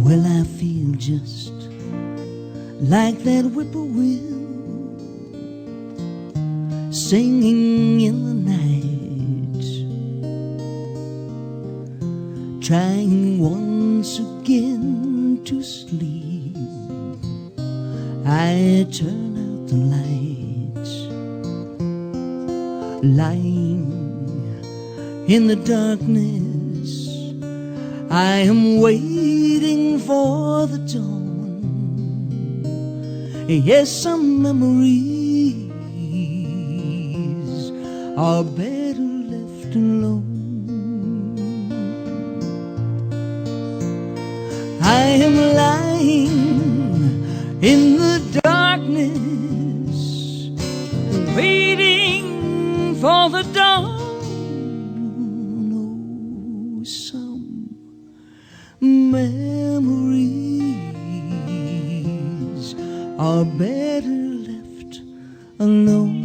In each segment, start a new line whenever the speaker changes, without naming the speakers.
Well, I feel just like that whippoorwill singing in the night, trying once again to sleep. I turn out the lights, lying in the darkness. I am waiting for the dawn. Yes, some memories are better left alone. I am lying in the darkness, waiting for the dawn. Oh, some memories are better left alone.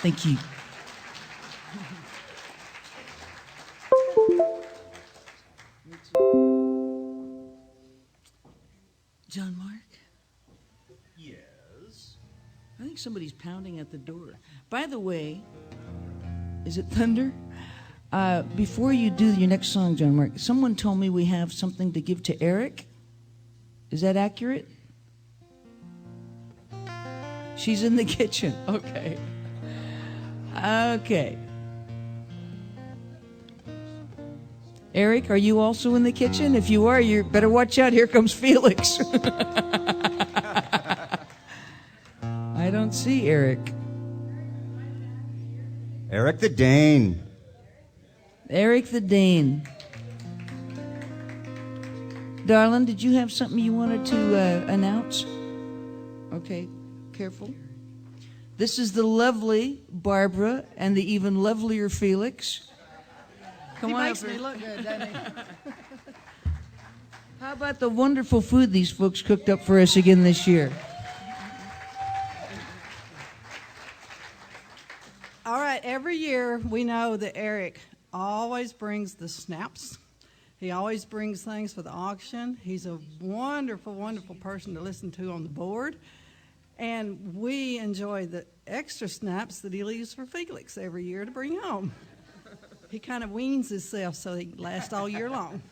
Thank you. John Mark?
Yes?
I think somebody's pounding at the door. By the way, is it thunder? Before you do your next song, John Mark, someone told me we have something to give to Eric. Is that accurate? She's in the kitchen. Okay. Okay. Eric, are you also in the kitchen? If you are, you better watch out. Here comes Felix. I don't see Eric.
Eric the Dane.
Eric the Dane. Darling, did you have something you wanted to announce? Okay, careful. This is the lovely Barbara and the even lovelier Felix. Come on,
makes me look good, doesn't he?
How about the wonderful food these folks cooked up for us again this year?
All right, every year we know that Eric always brings the snaps. He always brings things for the auction. He's a wonderful, wonderful person to listen to on the board. And we enjoy the extra snaps that he leaves for Felix every year to bring home. He kind of weans himself so he can last all year long.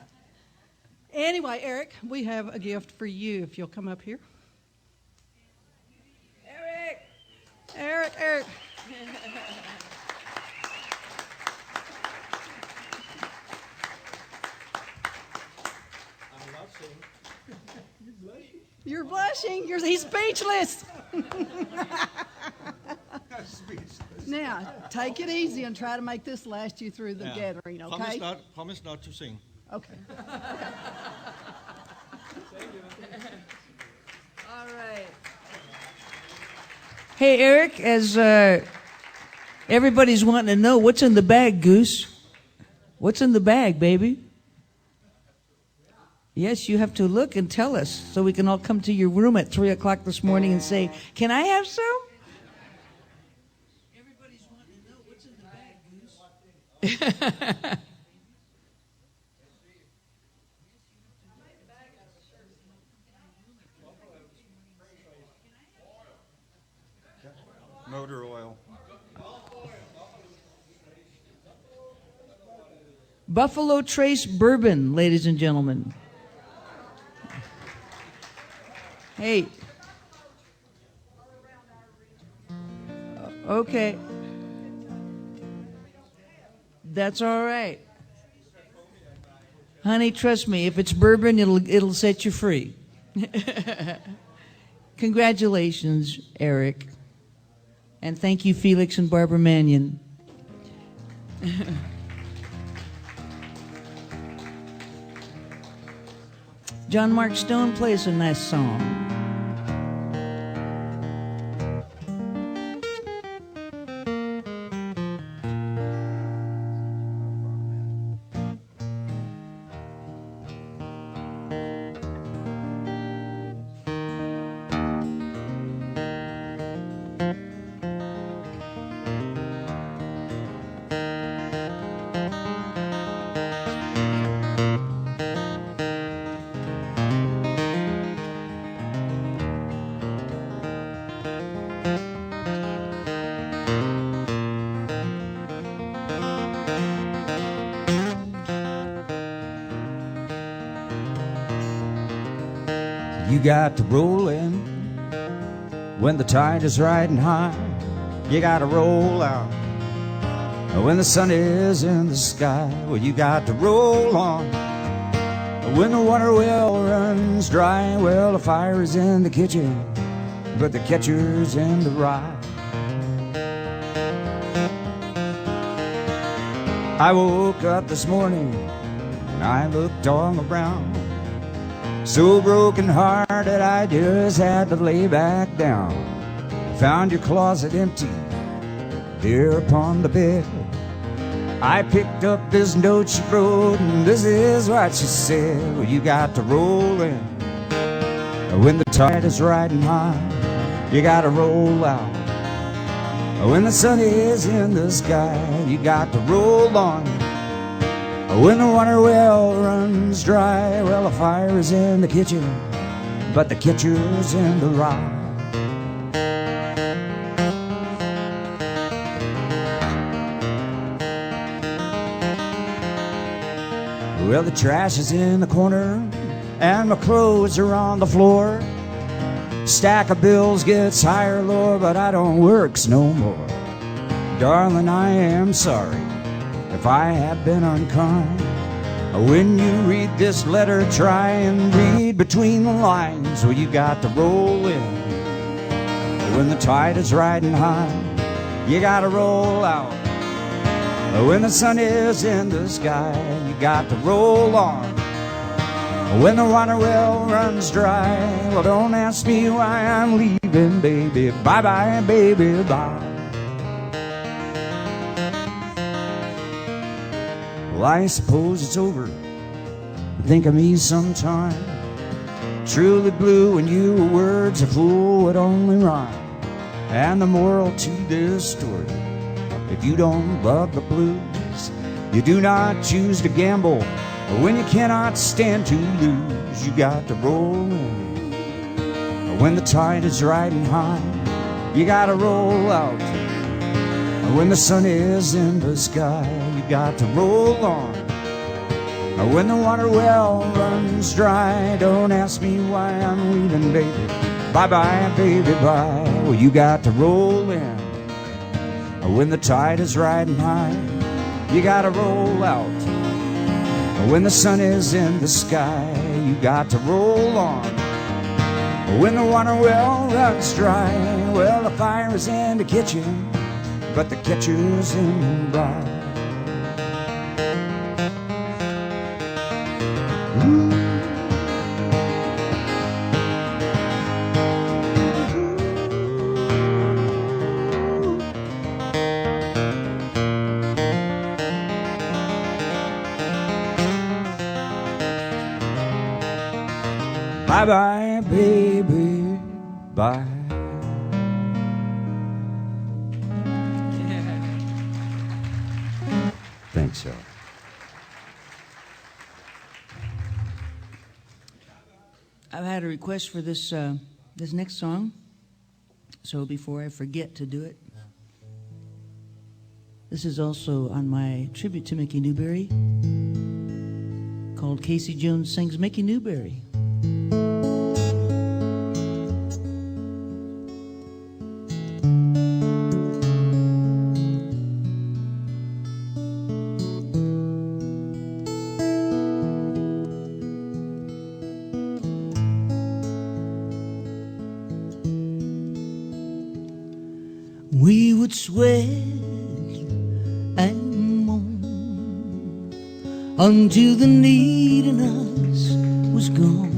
Anyway, Eric, we have a gift for you if you'll come up here. Eric! Eric, Eric.
I'm blushing.
You're blushing. He's speechless.
Speechless.
Now, take it easy and try to make this last you through the gathering, okay?
Promise not to sing.
Okay.
All right. Hey, Eric, as everybody's wanting to know, what's in the bag, Goose? What's in the bag, baby? Yes, you have to look and tell us so we can all come to your room at 3 o'clock this morning and say, can I have some? Everybody's wanting to know what's in the bag, Goose.
Motor oil.
Buffalo Trace Bourbon, ladies and gentlemen. Hey. Okay. That's all right. Honey, trust me, if it's bourbon, it'll set you free. Congratulations, Eric. And thank you, Felix and Barbara Mannion. John Mark Stone plays a nice song.
you got to roll in. When the tide is riding high, you got to roll out. When the sun is in the sky, well, you got to roll on. When the water well runs dry, well, the fire is in the kitchen, but the catcher's in the rye. I woke up this morning and I looked all around, so broken hearted I just had to lay back down. Found your closet empty there upon the bed. I picked up this note she wrote, and this is what she said. Well, you got to roll in. When the tide is riding high, you got to roll out. When the sun is in the sky, you got to roll on. When the water well runs dry, well, the fire is in the kitchen, but the catcher's in the rye. Well, the trash is in the corner and my clothes are on the floor. Stack of bills gets higher, Lord, but I don't works no more. Darling, I am sorry if I have been unkind. When you read this letter, try and read between the lines. Well, you got to roll in. When the tide is riding high, you got to roll out. When the sun is in the sky, you got to roll on. When the water well runs dry, well, don't ask me why I'm leaving, baby. Bye-bye, baby, bye. Well, I suppose it's over. Think of me sometime. Truly blue and you were words a fool would only rhyme. And the moral to this story: if you don't love the blues, you do not choose to gamble. When you cannot stand to lose, you got to roll in. When the tide is riding high, you got to roll out. When the sun is in the sky, you got to roll on. When the water well runs dry, don't ask me why I'm leaving, baby. Bye-bye, baby, bye. Well, you got to roll in. When the tide is riding high, you got to roll out. When the sun is in the sky, you got to roll on. When the water well runs dry, well, the fire is in the kitchen, but the catcher's in the rye. Bye-bye, baby, bye. Thanks, sir.
I've had a request for this this next song, so before I forget to do it, this is also on my tribute to Mickey Newberry, called Casey Jones Sings Mickey Newberry. We would sweat and moan until the need in us was gone,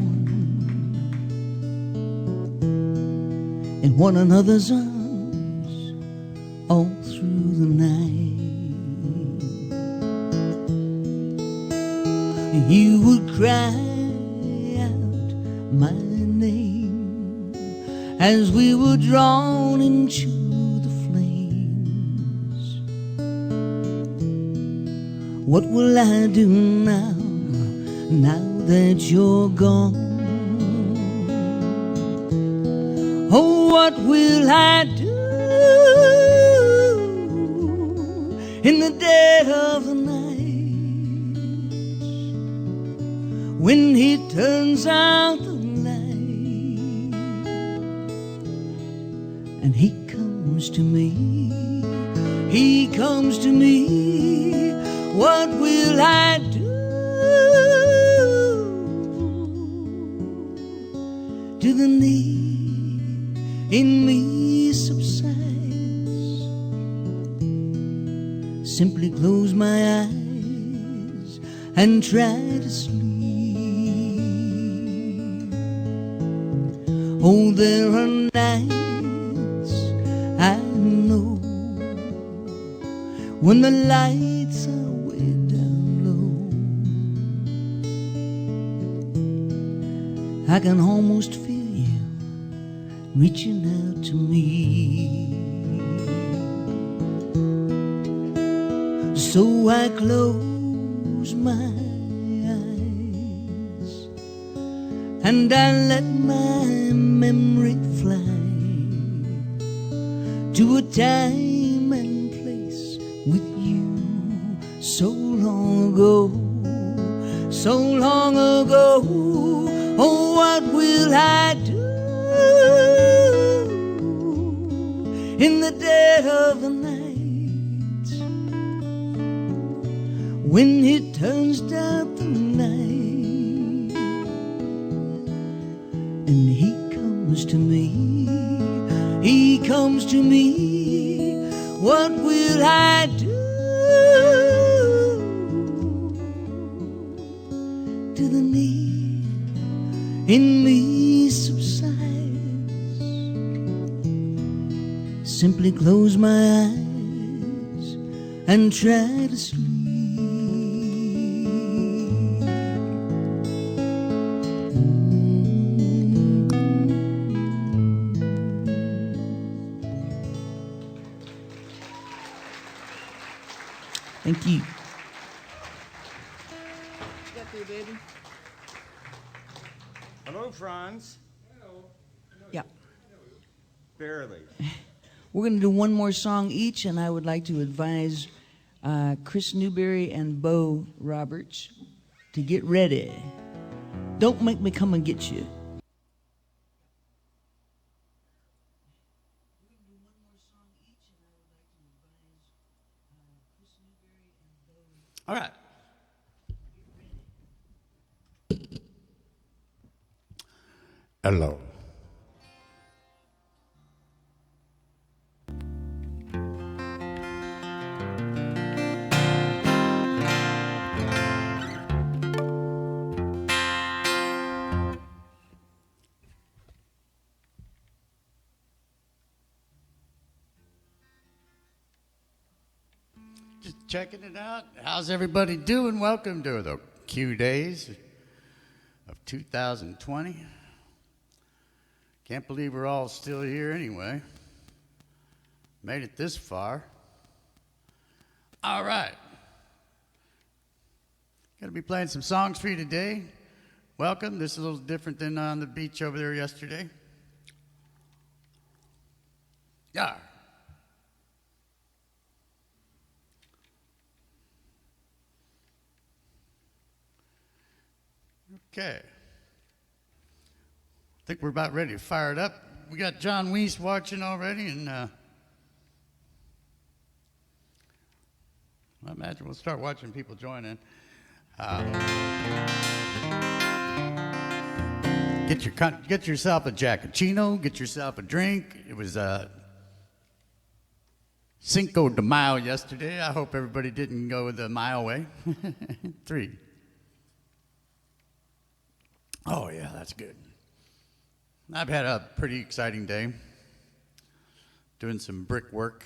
in one another's arms all through the night. You would cry out my name as we were drawn into what will I do now, now that you're gone? Oh, what will I do in the dead of the night, when he turns out the light comes to me. He comes to me. What will I do till the need in me subsides? Simply close my eyes and try to sleep. Oh, there are nights I know when the lights are way down low. I can almost feel you reaching out to me. So I close my eyes and I let my memory fly to a time and place with you so long ago, so long ago. Oh, what will I do in the dead of the night when it turns dark the night and he comes to me, he comes to me? What will I do till the need in me subsides? Simply close my eyes and try to sleep. Thank you.
Got through, baby.
Hello, Franz.
Yeah.
Barely.
We're going to do one more song each, and I would like to advise Chris Newberry and Bo Roberts to get ready. Don't make me come and get you.
All right. Hello. Just checking it out. How's everybody doing? Welcome to the Q Days of 2020. Can't believe we're all still here anyway. Made it this far. All right. Gonna be playing some songs for you today. Welcome. This is a little different than on the beach over there yesterday. Yeah. Okay. I think we're about ready to fire it up. We got John Weiss watching already, and I imagine we'll start watching people join in. Get yourself a Giacchino, get yourself a drink. It was Cinco de Mayo yesterday. I hope everybody didn't go the mile way. 3. Oh, yeah, that's good. I've had a pretty exciting day doing some brick work.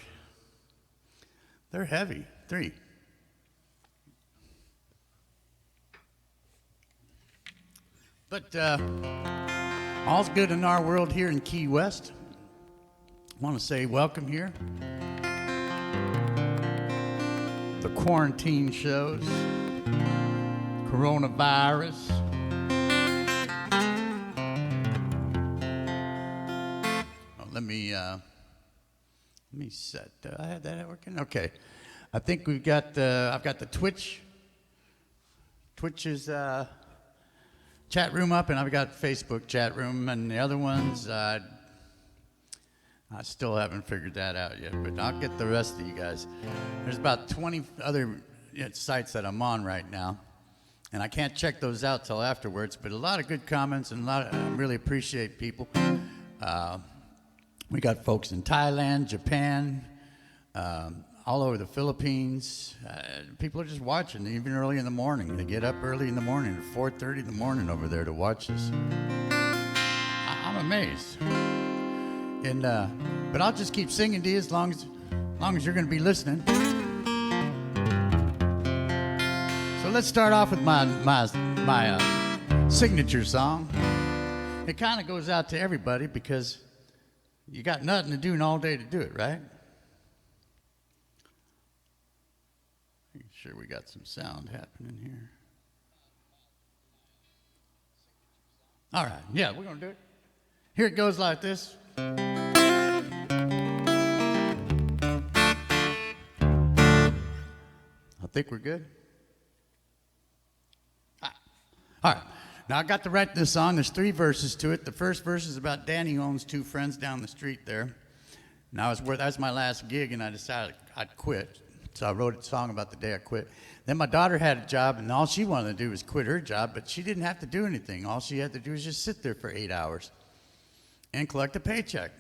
They're heavy. 3. But all's good in our world here in Key West. I want to say welcome here. The quarantine shows, coronavirus. Let me set. I had that working. Okay, I think we've got. I've got the Twitch's chat room up, and I've got Facebook chat room, and the other ones. I still haven't figured that out yet, but I'll get the rest of you guys. There's about 20 other sites that I'm on right now, and I can't check those out till afterwards, but a lot of good comments and I really appreciate people. We got folks in Thailand, Japan, all over the Philippines. People are just watching, even early in the morning. They get up early in the morning, at 4:30 in the morning over there to watch this. I'm amazed. And but I'll just keep singing to you as long as you're going to be listening. So let's start off with my signature song. It kind of goes out to everybody because you got nothing to do and all day to do it, right? Make sure we got some sound happening here. All right, yeah, we're going to do it. Here it goes like this. I think we're good. All right. Now, I got to write this song. There's 3 verses to it. The first verse is about Danny, who owns 2 friends down the street there. Now, that was my last gig, and I decided I'd quit. So I wrote a song about the day I quit. Then my daughter had a job, and all she wanted to do was quit her job, but she didn't have to do anything. All she had to do was just sit there for 8 hours and collect a paycheck.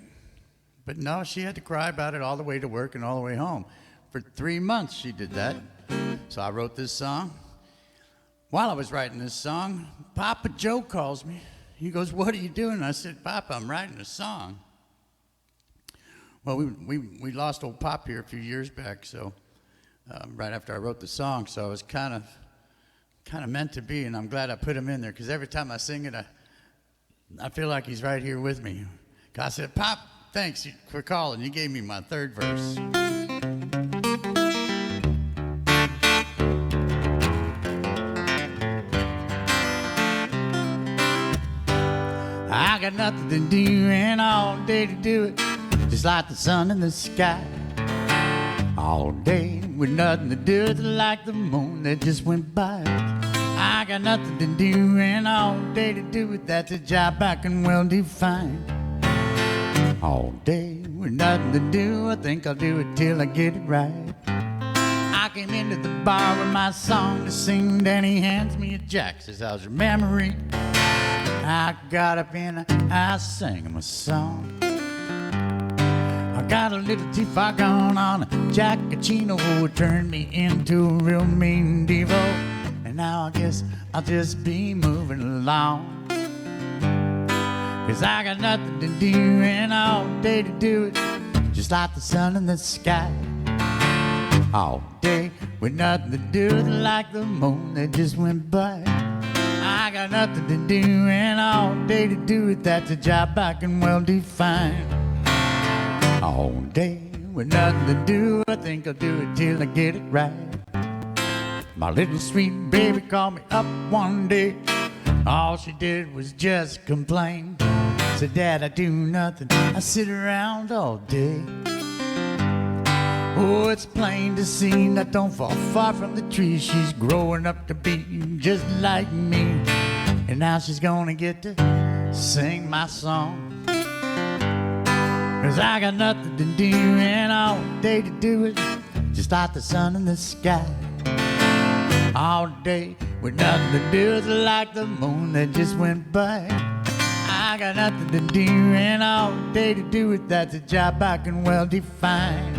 But no, she had to cry about it all the way to work and all the way home. For 3 months, she did that. So I wrote this song. While I was writing this song, Papa Joe calls me. He goes, "What are you doing?" I said, "Papa, I'm writing a song." Well, we lost old Pop here a few years back, so right after I wrote the song, so it was kind of meant to be, and I'm glad I put him in there, because every time I sing it, I feel like he's right here with me. I said, "Pop, thanks for calling. You gave me my 3rd verse." I got nothing to do and all day to do it, just like the sun in the sky. All day with nothing to do, it's like the moon that just went by. I got nothing to do and all day to do it, that's a job I can well define. All day with nothing to do, I think I'll do it till I get it right. I came into the bar with my song to sing, then he hands me a jack, says, "How's your memory?" I got up and I sang him a song. I got a little too far gone on a Giacchino who turned me into a real mean divo. And now I guess I'll just be moving along. 'Cause I got nothing to do and all day to do it, just like the sun in the sky. All day with nothing to do, like the moon that just went by. I got nothing to do and all day to do it, that's a job I can well define. All day with nothing to do, I think I'll do it till I get it right. My little sweet baby called me up one day. All she did was just complain. Said, "Dad, I do nothing, I sit around all day." Oh, it's plain to see that don't fall far from the tree. She's growing up to be just like me. And now she's gonna get to sing my song. 'Cause I got nothing to do and all day to do it, just like the sun in the sky. All day with nothing to do, it's like the moon that just went by. I got nothing to do and all day to do it, that's a job I can well define.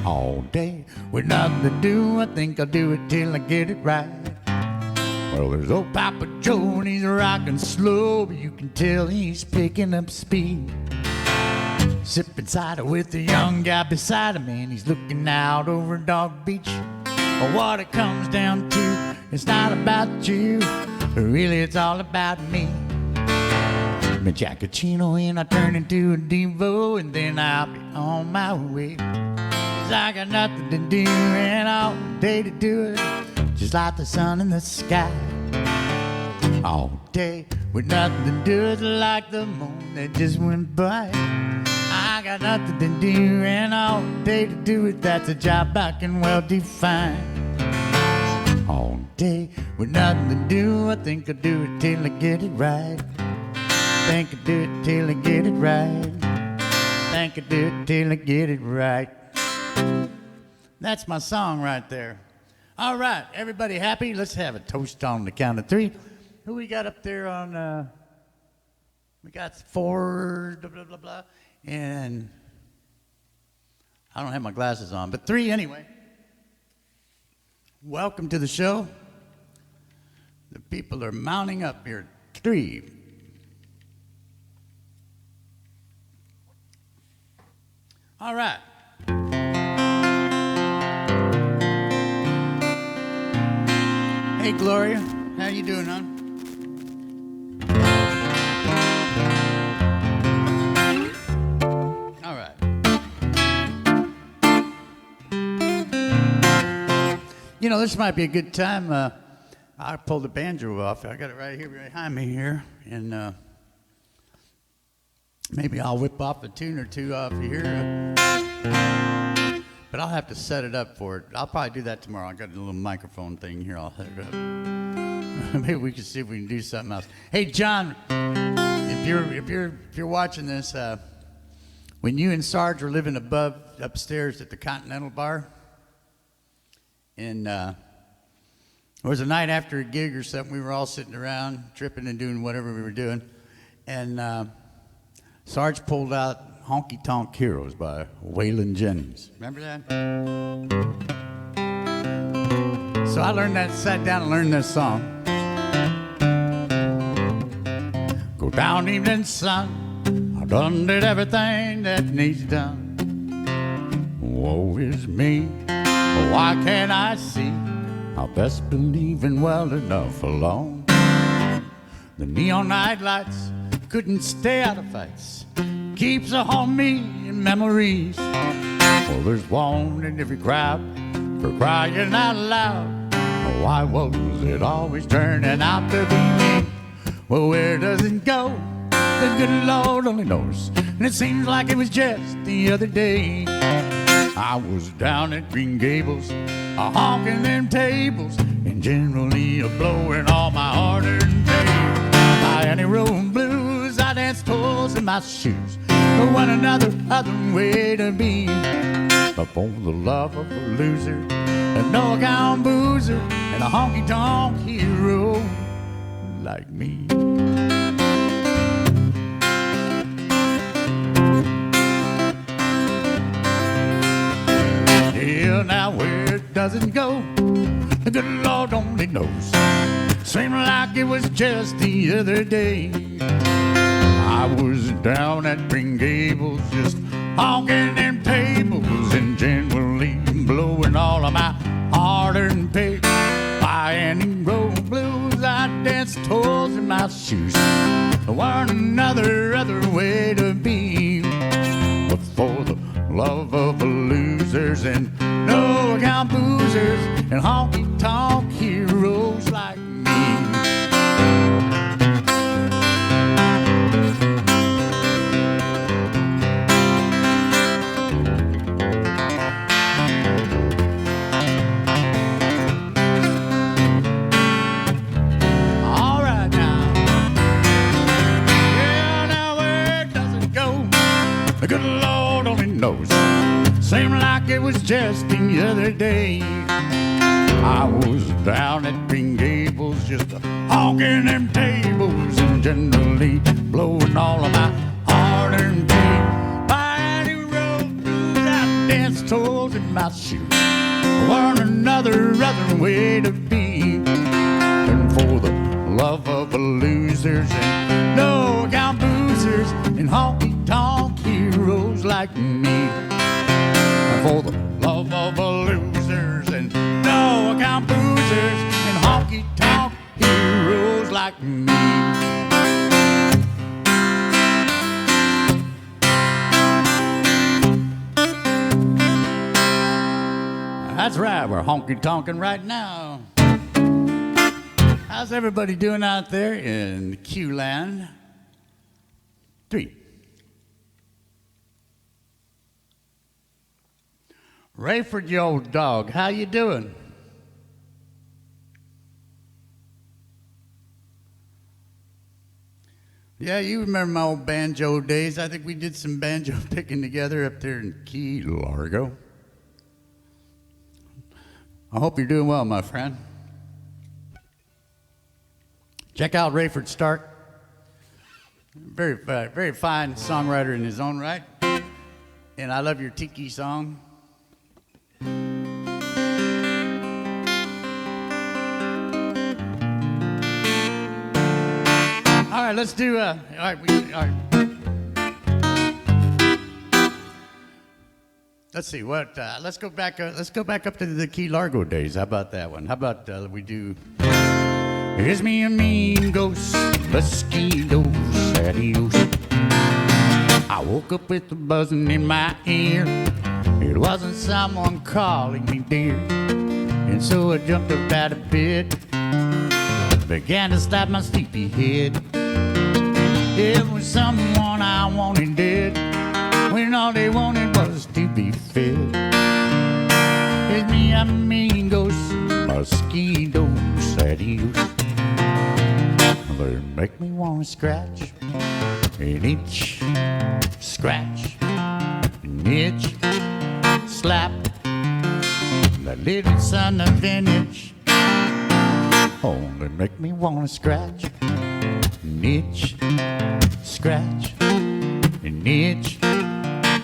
All day with nothing to do, I think I'll do it till I get it right. Well, there's old Papa Joe and he's rocking slow, but you can tell he's picking up speed. Sipping cider with a young guy beside him, and he's looking out over Dog Beach. But what it comes down to, it's not about you, but really it's all about me. My Giacchino and I turn into a divo, and then I'll be on my way. 'Cause I got nothing to do and all day to do it, just like the sun in the sky. All day with nothing to do, it's like the moon that just went by. I got nothing to do and all day to do it, that's a job I can well define. All day with nothing to do, I think I'll do it till I get it right. Think I'll do it till I get it right. think I do it till I get it right. That's my song right there. All right, everybody happy? Let's have a toast on the count of three. Who we got up there on, we got 4, blah, blah, blah, blah, and I don't have my glasses on, but 3 anyway. Welcome to the show. The people are mounting up here. 3. All right. Hey, Gloria. How you doing, hon? All right. You know, this might be a good time. I pulled the banjo off. I got it right here behind me here. And maybe I'll whip off a tune or two off here. But I'll have to set it up for it. I'll probably do that tomorrow. I got a little microphone thing here. I'll set it up. Maybe we can see if we can do something else. Hey, John, if you're watching this, when you and Sarge were living upstairs at the Continental Bar, and it was a night after a gig or something, we were all sitting around tripping and doing whatever we were doing, and Sarge pulled out Honky Tonk Heroes by Waylon Jennings. Remember that? So I sat down and learned that song. Go down, evening sun, I done did everything that needs done. Woe is me, why can't I see? I best believe in well enough alone. The neon night lights couldn't stay out of fights. Keeps a on me in memories. Well, there's one in every crowd for crying out loud. Why was it always turning out to be me? Well, where does it go? The good Lord only knows. And it seems like it was just the other day. I was down at Green Gables, honking them tables, and generally blowing all my hard-earned pay. By any road blues, I danced toes in my shoes. For one another, other way to be. But for the love of a loser, a no-account boozer, and a honky-tonk hero like me. Yeah, now where does it go? The good Lord only knows. Seemed like it was just the other day. I was down at Green Gables, just honking them tables and generally blowing all of my hard-earned pay. By any road blues, I danced toes in my shoes. There weren't another other way to be. But for the love of the losers and no-account boozers and honky-tonk heroes like me. The good Lord only knows. Seemed like it was just the other day. I was down at Green Gables, just honking them tables and generally blowing all of my hard-earned pay. By any road blues, I danced toes in my shoes. Weren't another way to be. And for the love of the losers and no-account boozers and honky-tonk heroes like me. For the love of the losers and no-account boozers and honky-tonk heroes like me. That's right, we're honky-tonking right now. How's everybody doing out there in Q-land? 3. Rayford, you old dog, how you doing? Yeah, you remember my old banjo days. I think we did some banjo picking together up there in Key Largo. I hope you're doing well, my friend. Check out Rayford Stark. Very fine songwriter in his own right. And I love your tiki song. All right, let's do. All right. Let's see what. Let's go back. Let's go back up to the Key Largo days. How about that one? How about we do? Here's me a mean ghost, mosquitoes, adios. I woke up with a buzzing in my ear. It wasn't someone calling me dear, and so I jumped up out of bed, began to slap my sleepy head. It was someone I wanted dead, when all they wanted was to be fed. It's me, a mean ghost, mosquitoes, adios. They make me wanna scratch and itch, scratch and itch, slap the little son of an itch. Oh, they make me wanna scratch and itch, scratch and itch,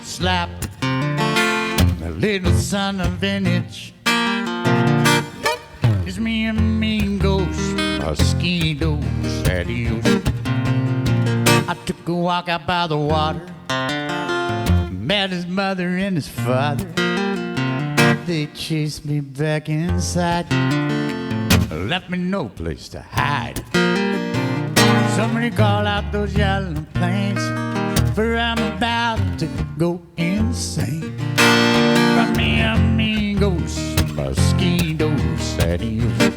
slap the little son of an itch. It's me a mean ghost, mosquitoes, adios. I took a walk out by the water, met his mother and his father. They chased me back inside, left me no place to hide. Somebody call out those yellow planes, for I'm about to go insane. From me a mean ghost, mosquitoes, adios.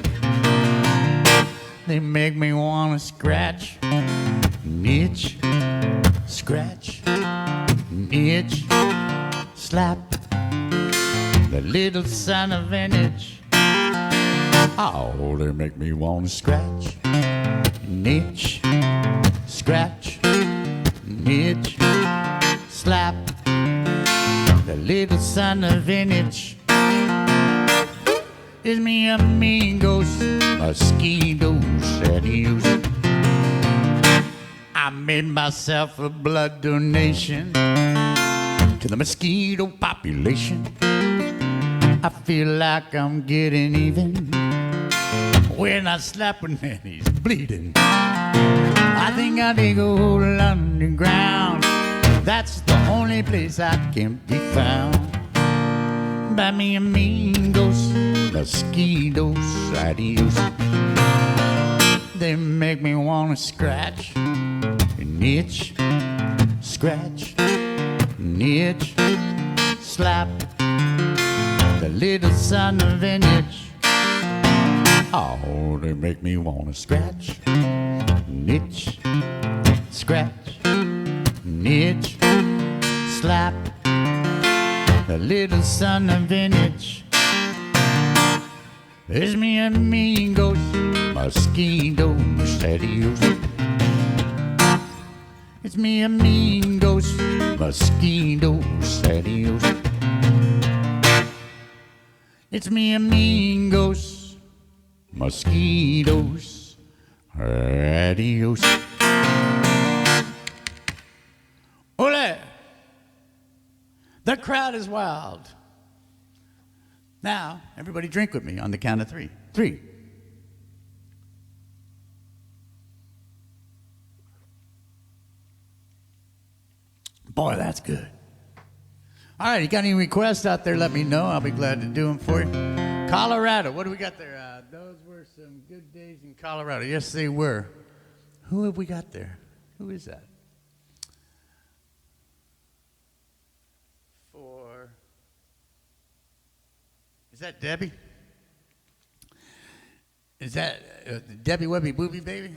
They make me wanna scratch, itch, scratch, itch, slap the little son of an itch. Oh, they make me wanna scratch, itch, scratch, itch, slap the little son of an itch. It's me a mean ghost, mosquitoes, adios. I made myself a blood donation to the mosquito population. I feel like I'm getting even when I slap him and he's bleeding. I think I'll dig a hole underground. That's the only place I can be found. Buy me a mean ghost, mosquitoes, adios. They make me wanna scratch and itch, scratch and itch, slap the little son of an itch. Oh, they make me wanna scratch and itch, scratch and itch, slap the little son of an itch. It's me a mean ghost, mosquitoes, adios. It's me a mean ghost, mosquitoes, adios. It's me a mean ghost, mosquitoes, adios. Ole! The crowd is wild. Now, everybody drink with me on the count of three. 3. Boy, that's good. All right, you got any requests out there, let me know. I'll be glad to do them for you. Colorado, what do we got there? Those were some good days in Colorado. Yes, they were. Who have we got there? Who is that? Is that Debbie? Is that Debbie Webby Booby Baby?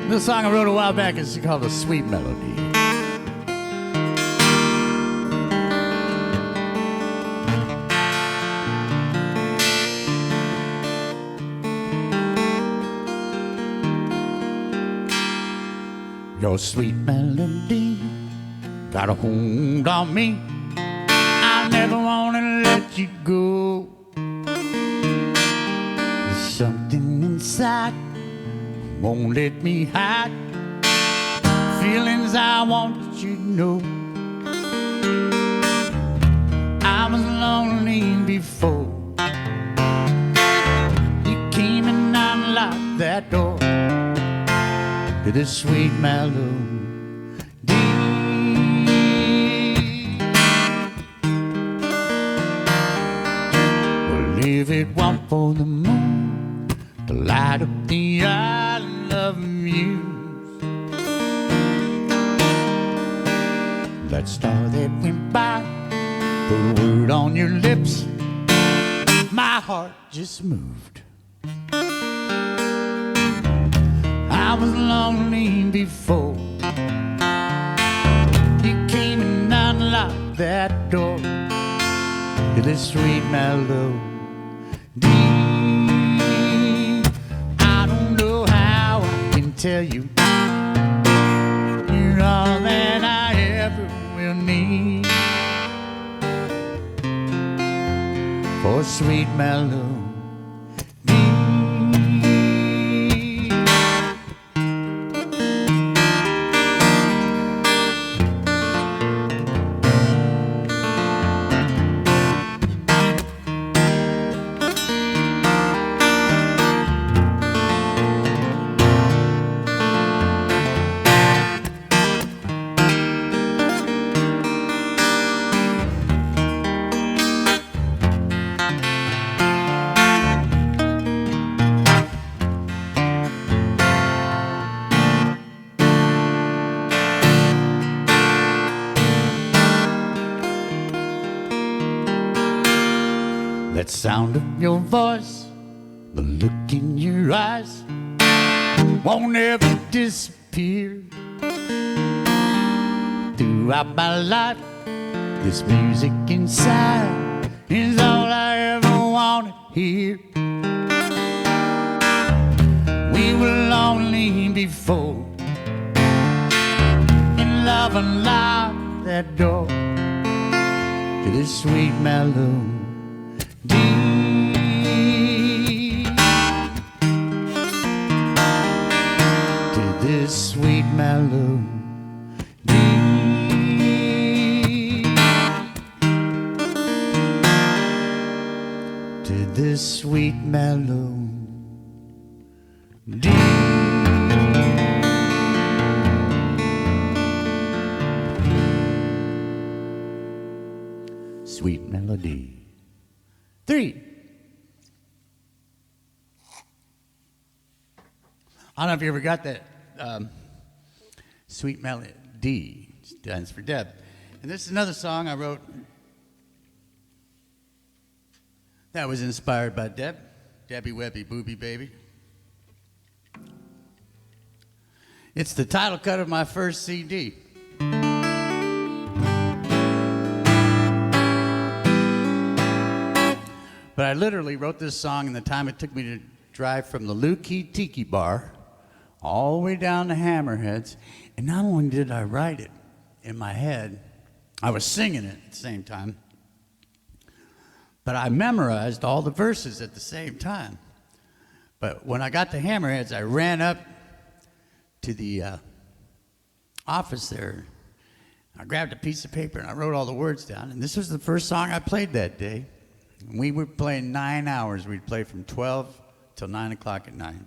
This song I wrote a while back is called A Sweet Melody. Your sweet melody got a hold on me. I never wanna let you go. There's something inside won't let me hide. Feelings I want you to know. I was lonely before you came and unlocked that door to this sweet melody. Well, if it weren't for the moon to light up the island of you, that star that went by, put a word on your lips, my heart just moved. I was lonely before you came and unlocked that door to this sweet melody. I don't know how I can tell you you're all that I ever will need for sweet melody. That sound of your voice, the look in your eyes won't ever disappear. Throughout my life, this music inside is all I ever want to hear. We were lonely before, and love unlocked that door to this sweet melody. To this sweet melody. To this sweet melody. Sweet melody. 3. I don't know if you ever got that sweet melody. D stands for Deb. And this is another song I wrote that was inspired by Deb. Debbie Webby Booby Baby. It's the title cut of my first CD. But I literally wrote this song in the time it took me to drive from the Lou Key Tiki Bar all the way down to Hammerheads. And not only did I write it in my head, I was singing it at the same time. But I memorized all the verses at the same time. But when I got to Hammerheads, I ran up to the office there. I grabbed a piece of paper and I wrote all the words down. And this was the first song I played that day. We were playing 9 hours. We'd play from 12 till 9 o'clock at night.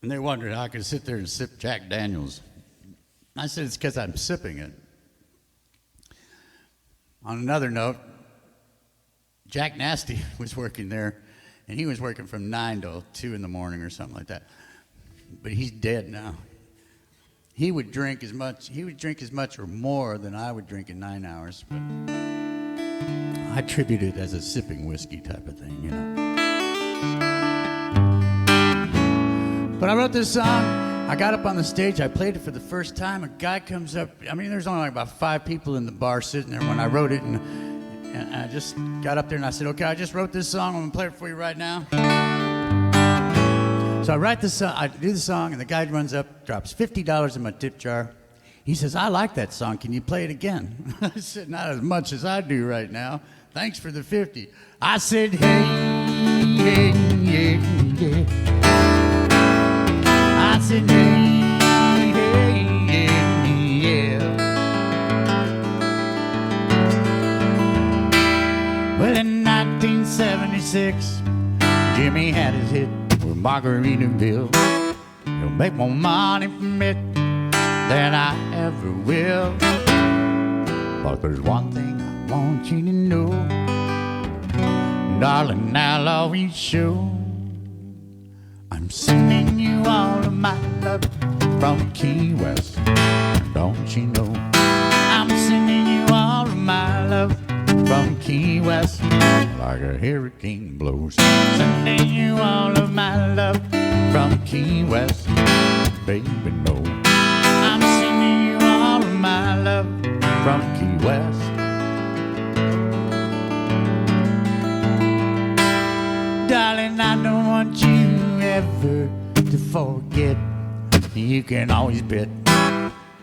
And they wondered how I could sit there and sip Jack Daniels. I said, it's because I'm sipping it. On another note, Jack Nasty was working there, and he was working from 9 till 2 in the morning or something like that. But he's dead now. He would drink as much or more than I would drink in 9 hours. But I attribute it as a sipping whiskey type of thing, you know. But I wrote this song. I got up on the stage. I played it for the first time. A guy comes up. I mean, there's only like about 5 people in the bar sitting there when I wrote it. And I just got up there and I said, okay, I just wrote this song. I'm going to play it for you right now. So I write the song, I do the song, and the guy runs up, drops $50 in my tip jar. He says, I like that song. Can you play it again? I said, not as much as I do right now. Thanks for the 50. I said, hey, hey, yeah, yeah. I said, hey, hey, yeah, yeah. Well, in 1976, Jimmy had his hit with Margaritaville. He'll make more money from it than I ever will. But there's one thing I want you to know, darling, I'll always show. I'm sending you all of my love from Key West, don't you know? I'm sending you all of my love from Key West, like a hurricane blows. Sending you all of my love from Key West, baby, no. I'm sending you all of my love from Key West. Darling, I don't want you ever to forget. You can always bet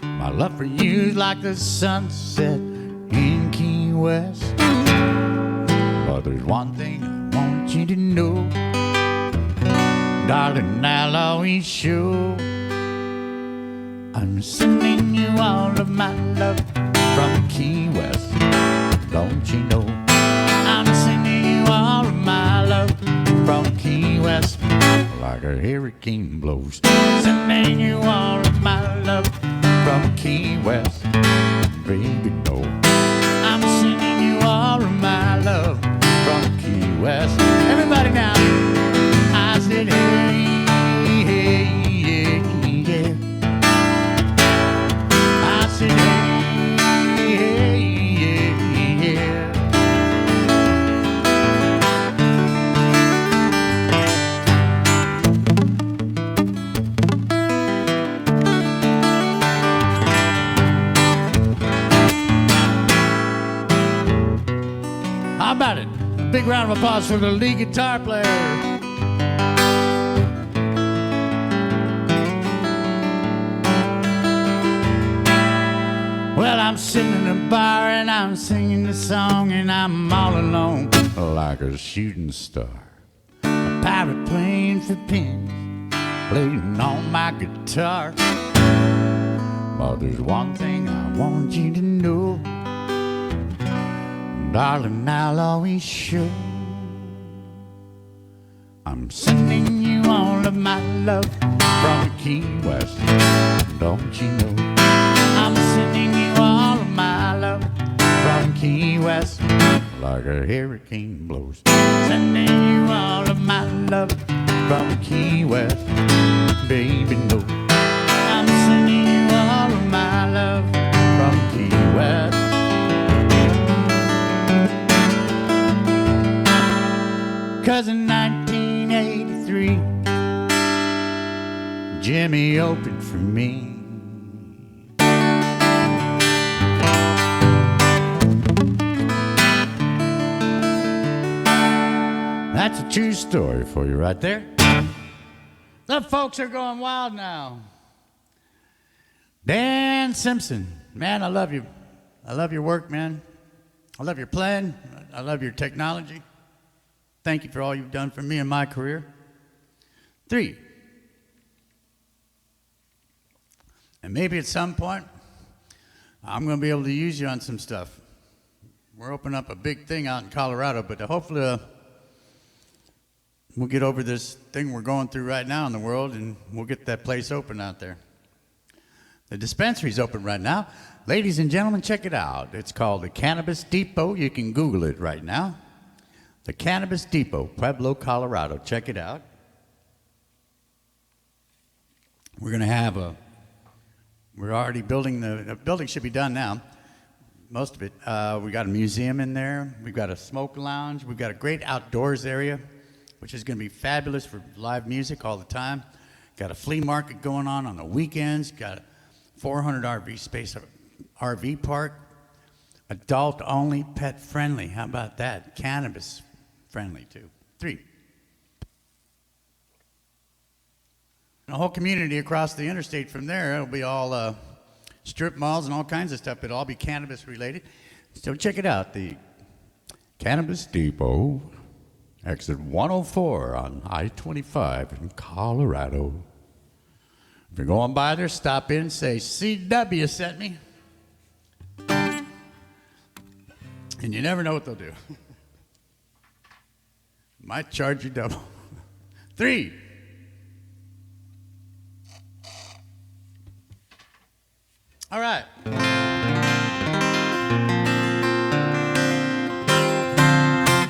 my love for you is like the sunset in Key West. But there's one thing I want you to know, darling, I'll always show. I'm sending you all of my love from Key West, don't you know? I'm sending you all of my love from Key West, like a hurricane blows. Sending you all of my love from Key West, baby, no. I'm sending you all of my love from Key West. Everybody now. I said, hey, hey, yeah, yeah. I said, hey, hey, yeah, yeah. How about it? A big round of applause for the lead guitar player. Well, I'm sitting in a bar and I'm singing the song and I'm all alone like a shooting star. A pirate playing for pins, playing on my guitar. But there's one thing I want you to know, darling, I'll always show. I'm sending you all of my love from Key West, don't you know? I'm sending you all of my love from Key West, like a hurricane blows. Sending you all of my love from Key West, baby, no. I'm sending you all of my love from Key West. 'Cause in 1983, Jimmy opened for me. That's a true story for you right there. The folks are going wild now. Dan Simpson, man, I love you. I love your work, man. I love your playing. I love your technology. Thank you for all you've done for me in my career. 3, and maybe at some point, I'm going to be able to use you on some stuff. We're opening up a big thing out in Colorado, but hopefully we'll get over this thing we're going through right now in the world, and we'll get that place open out there. The dispensary's open right now. Ladies and gentlemen, check it out. It's called the Cannabis Depot. You can Google it right now. The Cannabis Depot, Pueblo, Colorado. Check it out. We're going to have we're already building, the building should be done now, most of it. We got a museum in there. We've got a smoke lounge. We've got a great outdoors area, which is going to be fabulous for live music all the time. Got a flea market going on the weekends. Got a 400 RV space RV park. Adult only, pet friendly. How about that? Cannabis friendly too. 3. And a whole community across the interstate from there. It'll be all strip malls and all kinds of stuff. It'll all be cannabis related. So check it out, the Cannabis Depot, exit 104 on I-25 in Colorado. If you're going by there, stop in, say, CW sent me. And you never know what they'll do. Might charge you double. 3. All right.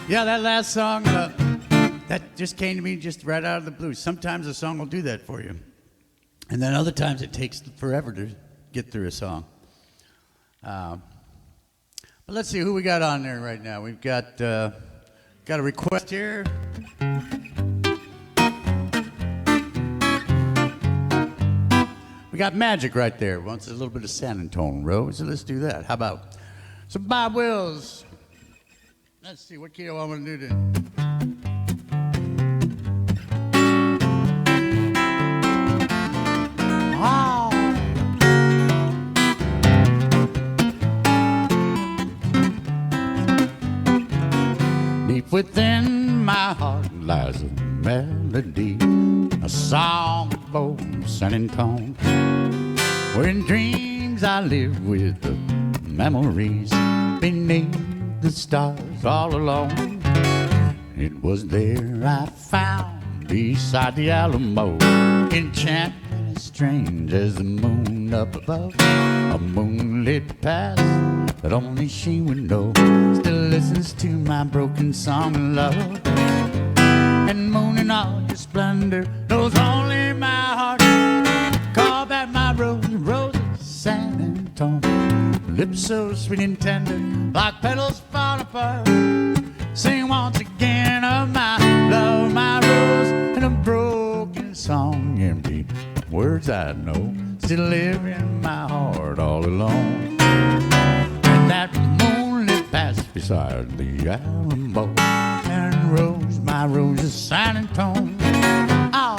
Yeah, that last song, that just came to me just right out of the blue. Sometimes a song will do that for you. And then other times it takes forever to get through a song. But let's see who we got on there right now. We've got a request here. We got Magic right there. Wants a little bit of San Antonio Rose, so let's do that. How about some Bob Wills? Let's see, what key do I want to do then? Oh. Deep within my heart lies a melody, a song of both San Antonio, where in dreams I live with the memories beneath the stars all alone. It was there I found beside the Alamo, enchanting as strange as the moon up above, a moonlit past that only she would know, still listens to my broken song of love. And moon in all your splendor knows only my heart. Call back my rose, roses, San Antonio. Lips so sweet and tender, like petals fall apart. Sing once again of my love, my rose, and a broken song, empty words I know still live in my heart all alone. And that moonlit passed beside the Alamo, and rose, my rose is San Antonio. Oh.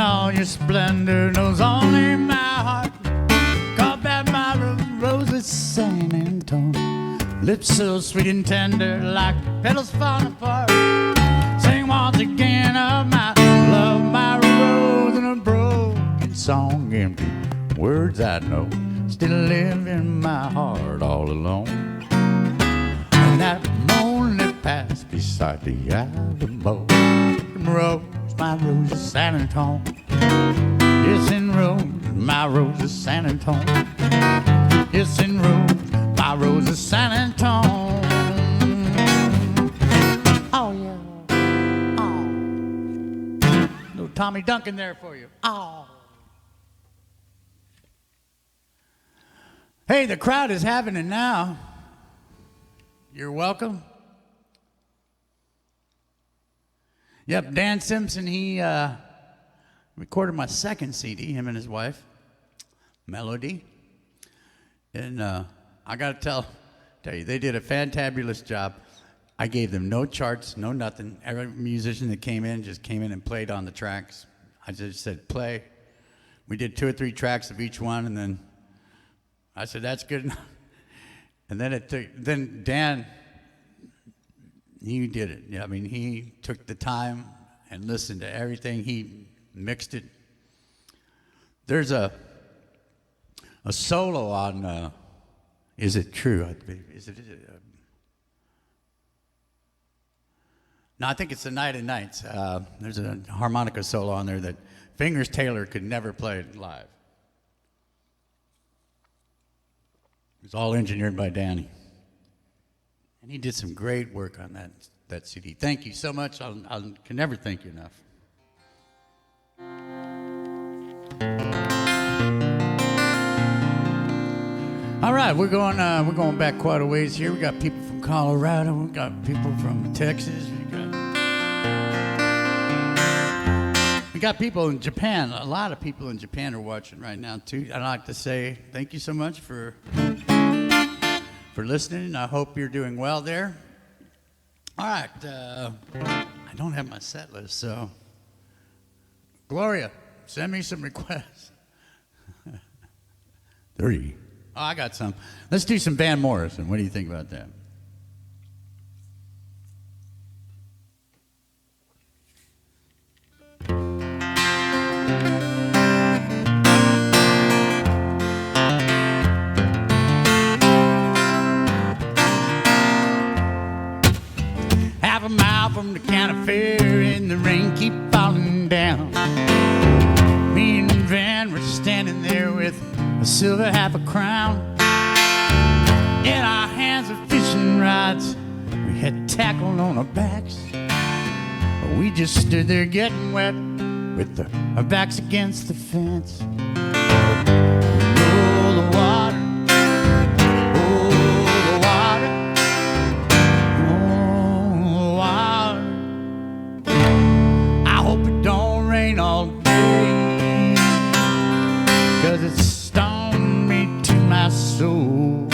All your splendor knows only my heart. Call back my roses, San Antonio. Lips so sweet and tender, like petals falling apart. Sing once again of my love, my rose, and a broken song, empty words I know still live in my heart all alone. And that moonlit passed beside the Alamo, rose, my rose is San Antonio. Yes, in rose, my rose is San Antonio. Yes, in rose, my rose is San Antonio. Oh, yeah. Oh. Little Tommy Duncan there for you. Oh. Hey, the crowd is having it now. You're welcome. Yep, Dan Simpson, he recorded my second CD, him and his wife, Melody. And I got to tell you, they did a fantabulous job. I gave them no charts, no nothing. Every musician that came in just came in and played on the tracks. I just said, play. We did 2 or 3 tracks of each one, and then I said, that's good enough. And then Dan, he did it. Yeah, I mean, he took the time and listened to everything. He mixed it. There's a solo on Is It True? I believe. No, I think it's The Night of Nights. There's a harmonica solo on there that Fingers Taylor could never play live. It was all engineered by Danny. And he did some great work on that CD. Thank you so much. I can never thank you enough. All right, we're going back quite a ways here. We got people from Colorado. We got people from Texas. We We got people in Japan. A lot of people in Japan are watching right now too. I'd like to say thank you so much for listening. I hope you're doing well there. All right, I don't have my set list, so Gloria, send me some requests. 3. Oh, I got some. Let's do some Van Morrison. What do you think about that? Half a mile from the county fair and the rain keep falling down. Me and Van were standing there with a silver half a crown. In our hands were fishing rods. We had tackle on our backs. We just stood there getting wet with our backs against the fence. Oh, the water. All day, 'cause it stung me to my soul.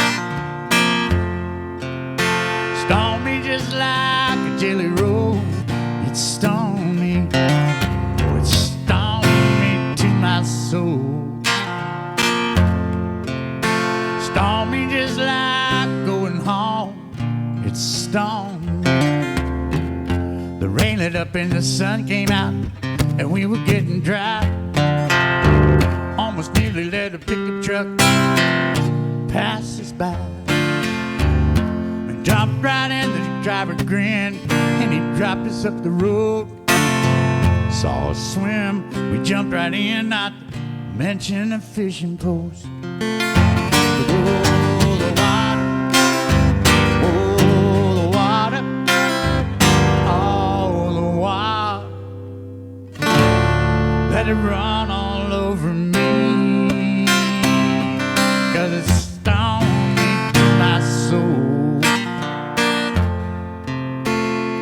Stung me just like a jelly roll. It stung me, oh, it stung me to my soul. Stung me just like going home. It stung me. The rain lit up and the sun came out, and we were getting dry. Almost nearly let a pickup truck pass us by. We jumped right in, the driver grinned, and he dropped us up the road. Saw us swim, we jumped right in, not to mention a fishing post. Oh, the water, oh, the water, oh, the water. Let it run all over me, 'cause it stung me to my soul.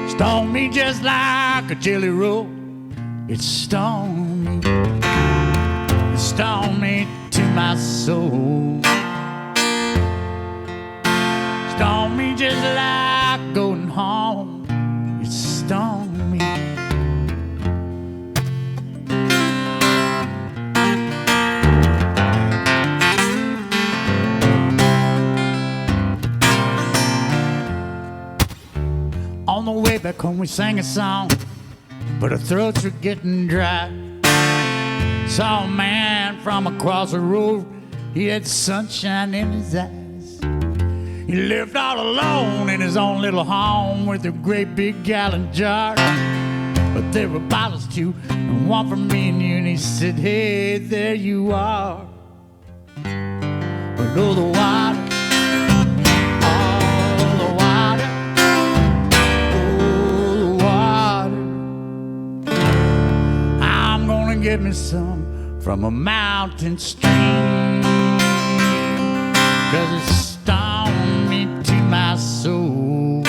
Stung me just like a jelly roll. It stung me. It stung me to my soul. Stung me just like going home. It stung me. On the way back home we sang a song, but our throats were getting dry. Saw a man from across the road, he had sunshine in his eyes. He lived all alone in his own little home with a great big gallon jar. But there were bottles too, and one for me and you, and he said, hey, there you are. But oh, the water, get me some from a mountain stream, 'cause it stung me to my soul.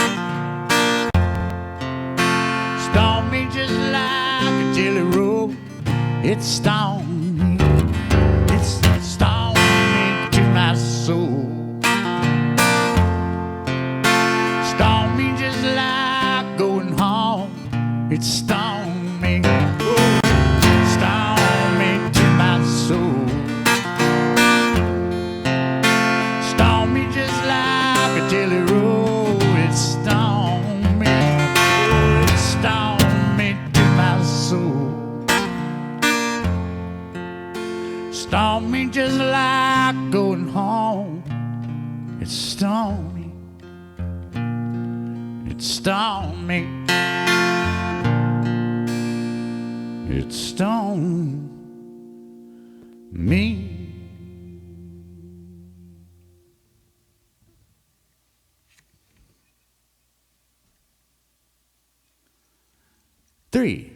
Stung me just like a jelly roll. It stung me. It stung me to my soul. Stung me just like going home. It stung me. Stung me just like going home. It stung me. It stung me. It stung me. Three.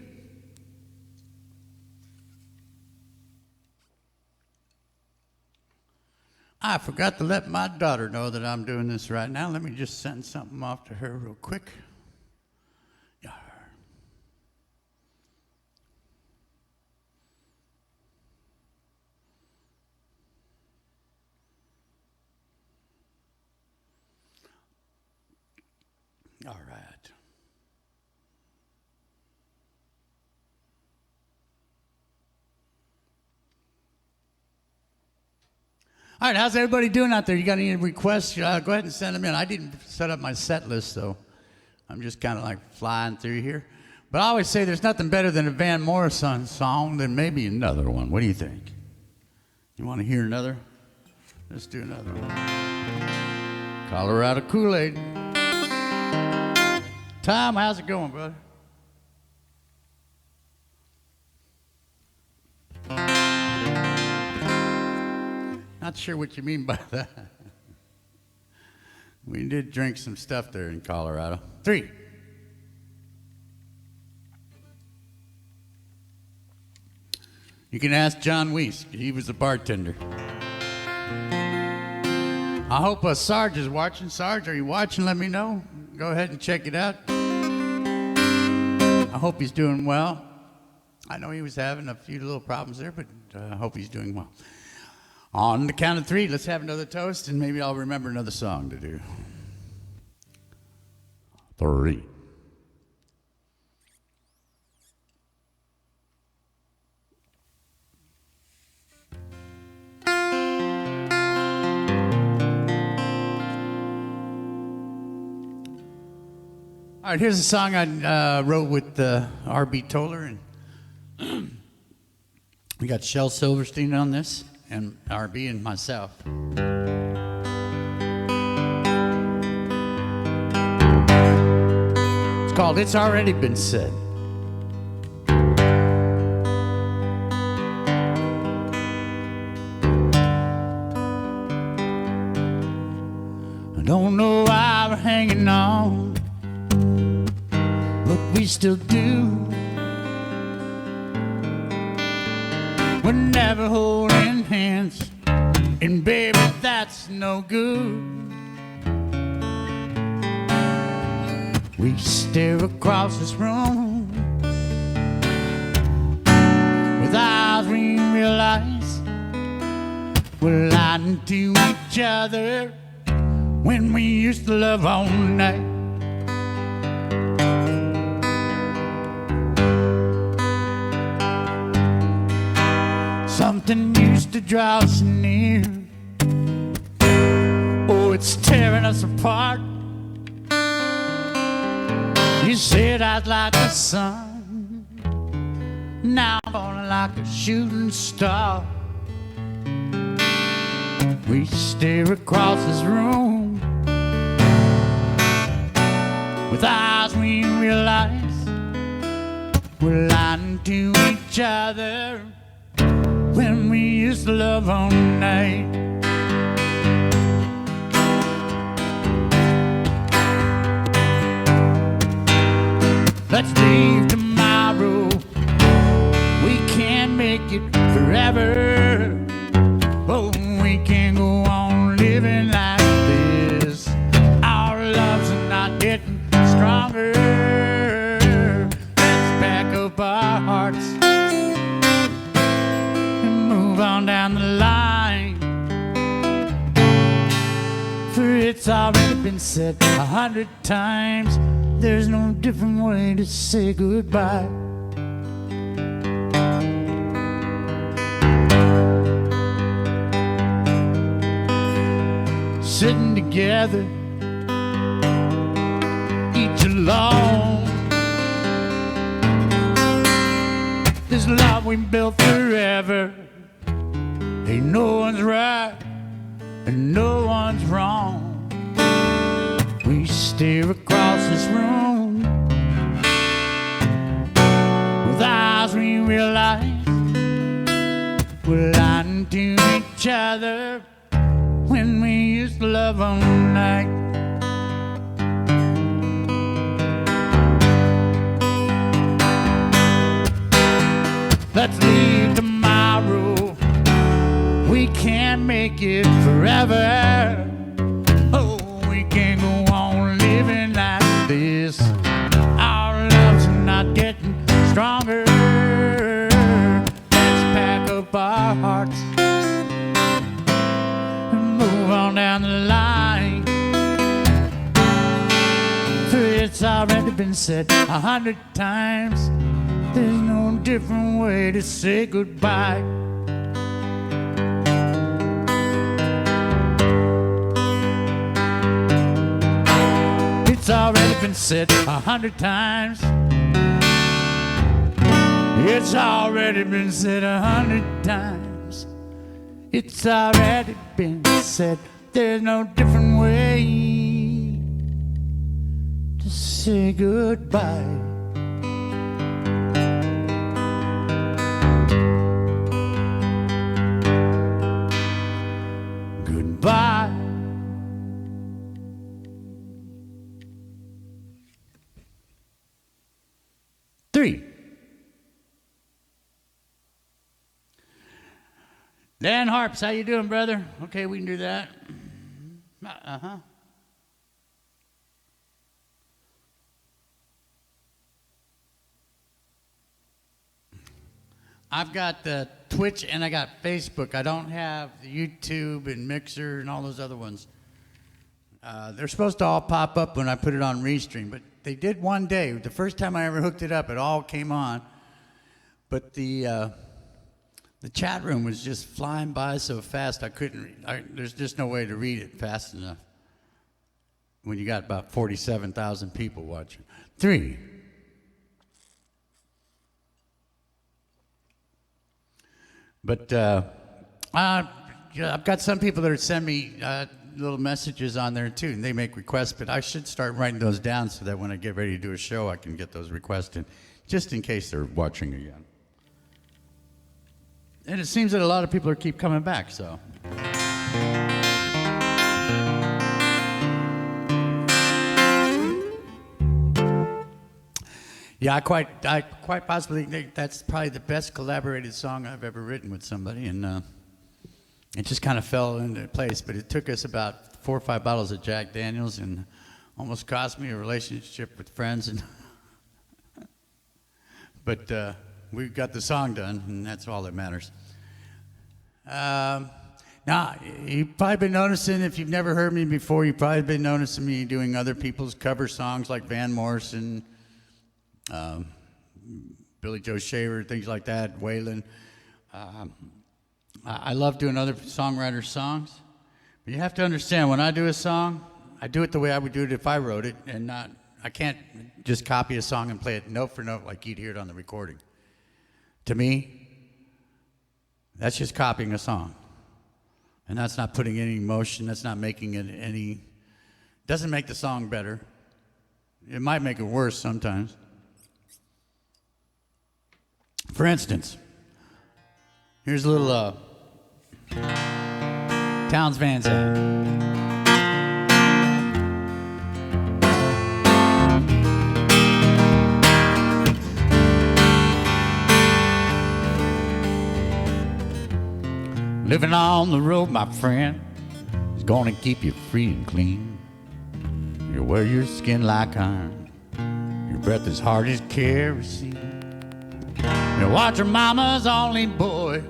I forgot to let my daughter know that I'm doing this right now. Let me just send something off to her real quick. Yeah. All right. All right, how's everybody doing out there? You got any requests? Go ahead and send them in. I didn't set up my set list, so I'm just kind of like flying through here. But I always say there's nothing better than a Van Morrison song than maybe another one. What do you think? You want to hear another? Let's do another one. Colorado Kool-Aid. Tom, how's it going, brother? Not sure what you mean by that. We did drink some stuff there in Colorado. 3. You can ask John Weiss. He was a bartender. I hope Sarge is watching. Sarge, are you watching? Let me know. Go ahead and check it out. I hope he's doing well. I know he was having a few little problems there, but I hope he's doing well. On the count of 3, let's have another toast, and maybe I'll remember another song to do. 3. All right, here's a song I wrote with R.B. Toller, and we got Shel Silverstein on this, and R.B. and myself. It's called It's Already Been Said. I don't know why we're hanging on, but we still do. We're never holding hands, and baby, that's no good. We stare across this room with eyes we realize we're lying to each other when we used to love all night. Something used to draw us near. Oh, it's tearing us apart. You said I'd like the sun, now I'm falling like a shooting star. We stare across this room with eyes we realize we're lying to each other when we used to love all night. Let's leave tomorrow. We can't make it forever. Oh, we can't go on living like this. Our loves are not getting stronger. Let's pack up our hearts and move on down the line. For it's already been said 100 times, there's no different way to say goodbye. Sitting together, each alone. This love we built forever. Ain't no one's right and no one's wrong. We stare across this room with eyes we realize we're lying to each other when we used to love all night. Let's leave tomorrow. We can't make it forever. Oh, we can't go on living like this. Our loves are not getting stronger. Let's pack up our hearts and move on down the line. It's already been said 100 times. There's no different way to say goodbye. It's already been said 100 times. It's already been said 100 times. It's already been said. There's no different way to say goodbye. Goodbye. Three. Dan Harps, how you doing, brother? Okay, we can do that. Uh-huh. I've got the Twitch and I got Facebook. I don't have the YouTube and Mixer and all those other ones. They're supposed to all pop up when I put it on Restream, but they did one day. The first time I ever hooked it up, it all came on. But the chat room was just flying by so fast I couldn't. There's just no way to read it fast enough when you got about 47,000 people watching. 3. But I've got some people that send me little messages on there too, and they make requests, but I should start writing those down so that when I get ready to do a show, I can get those requests in, just in case they're watching again. And it seems that a lot of people keep coming back, so. Yeah, I quite possibly think that's probably the best collaborated song I've ever written with somebody, and it just kind of fell into place. But it took us about 4 or 5 bottles of Jack Daniels, and almost cost me a relationship with friends. And but we got the song done, and that's all that matters. Now, you've probably been noticing, if you've never heard me before, you've probably been noticing me doing other people's cover songs like Van Morrison, Billy Joe Shaver, things like that, Waylon. I love doing other songwriters' songs. But you have to understand, when I do a song, I do it the way I would do it if I wrote it, and I can't just copy a song and play it note for note like you'd hear it on the recording. To me, that's just copying a song. And that's not putting any emotion, that's not making it any, doesn't make the song better. It might make it worse sometimes. For instance, here's a little Townes Van Zandt. Living on the road, my friend, is gonna keep you free and clean. You wear your skin like iron, your breath as hard as kerosene. You watch her mama's only boy,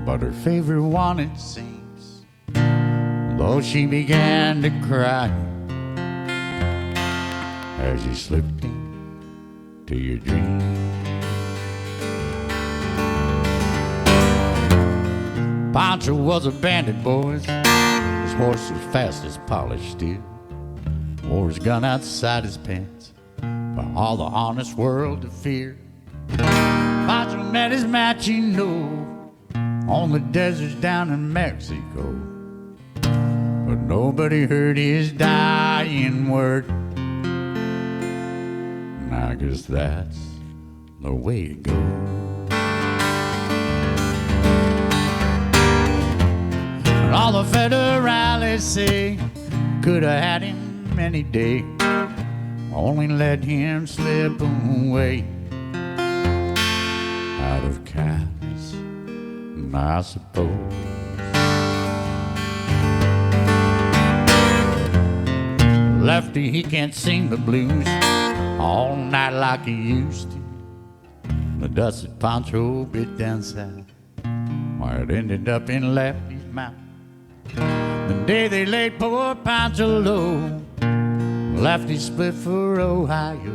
but her favorite one, it seems. Though she began to cry as you slipped into your dream. Pancho was a bandit, boys. His horse was fast as polished steel. Wore his gun outside his pants for all the honest world to fear. Pancho met his match, you know, on the deserts down in Mexico. But nobody heard his dying word. And I guess that's the way it goes. And all the federales say could have had him any day, only let him slip away out of kindness, I suppose. Lefty, he can't sing the blues all night like he used to. The dusted Pancho bit down south, where it ended up in Lefty's mouth. The day they laid poor Pancho low, Lefty split for Ohio,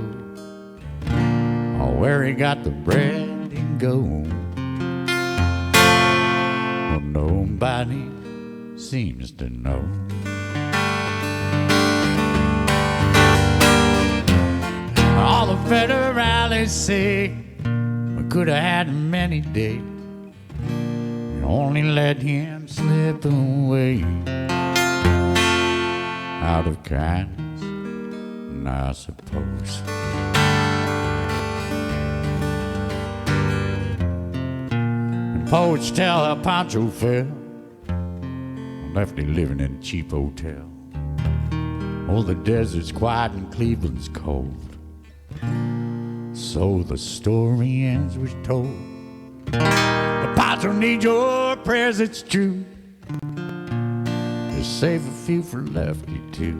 where he got the bread and gold. Well, nobody seems to know. All the federales say we could have had him any day. We only let him slip away out of kindness, I suppose. And poets tell how Pancho fell, Lefty living in a cheap hotel. Oh, the desert's quiet and Cleveland's cold. So the story ends was told. But Pancho needs your prayers, it's true, to save a few for Lefty too.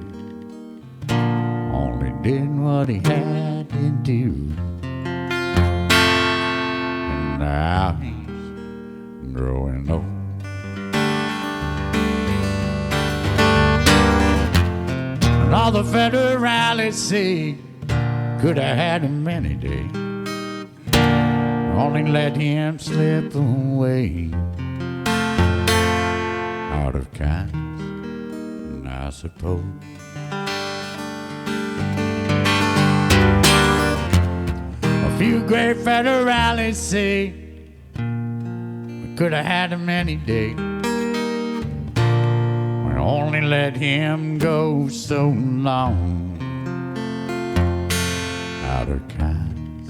Only did what he had to do, and now he's growing old. And all the federales say could have had him any day, only let him slip away out of kindness, I suppose. A few great federales say we could have had him any day, we only let him go so long out of kindness,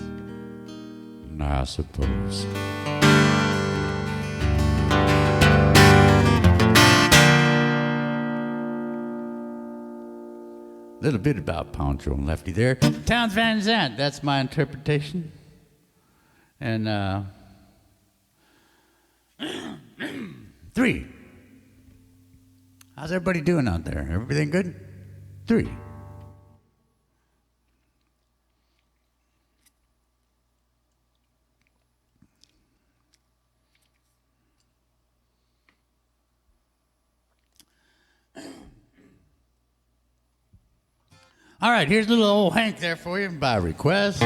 I suppose. A little bit about Pancho and Lefty there. Townes Van Zandt, that's my interpretation. And 3. How's everybody doing out there? Everything good? 3. All right, here's a little old Hank there for you by request.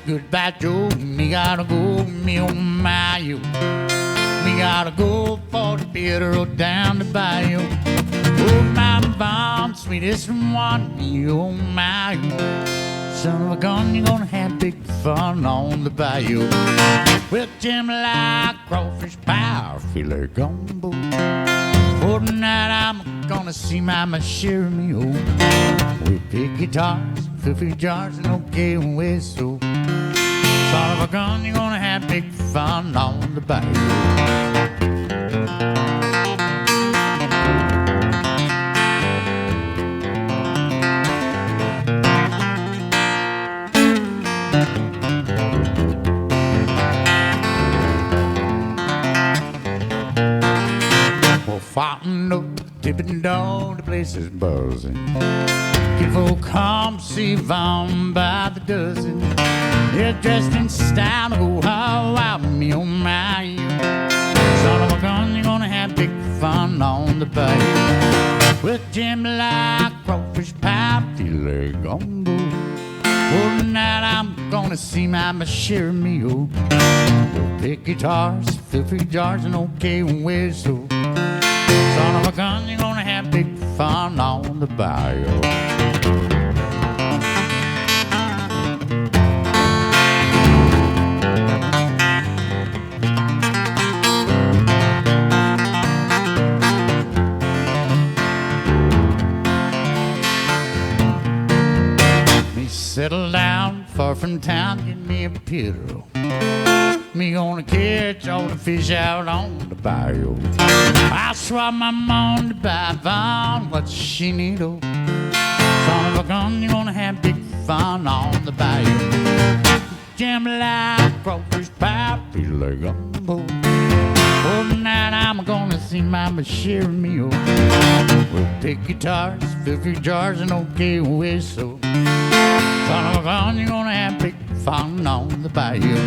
Goodbye, Joe, me gotta go, me oh my, you. Me gotta go for the bitter road down the bayou. Oh, my bomb, sweetest one, me oh my, you. Son of a gun, you're gonna have big fun on the bayou. With Jim like crawfish pie, filet gumbo. For tonight I'm gonna see Mama share me oh. We pick guitars, filthy jars, and okay whistle. Son of a gun, you're gonna have big fun on the bayou. Fighting up, tipping down, the place is buzzing. Kid folk come see Vaughn by the dozen. They're dressed in style, oh how wow, me oh my, you. Son of a gun, you're gonna have big fun on the bayou. With Jim like crawfish pie, filet gumbo. For tonight I'm gonna see Mama share me oh. We'll pick guitars, fill 3 jars, and okay whistle. Son of a gun, you're gonna have big fun on the bayou. Me settle down far from town, get me a piddle. Me gonna catch all the fish out on the bayou. I swap my mom to buy Vaughn what she need, oh. Son of a gun, you're gonna have big fun on the bayou. Jam like crawfish pie, filet gumbo. For tonight I'm gonna see Mama share me, oh. We'll pick guitars, fill 3 jars, and okay whistle. Son of a gun, you're gonna have big fun on the bayou.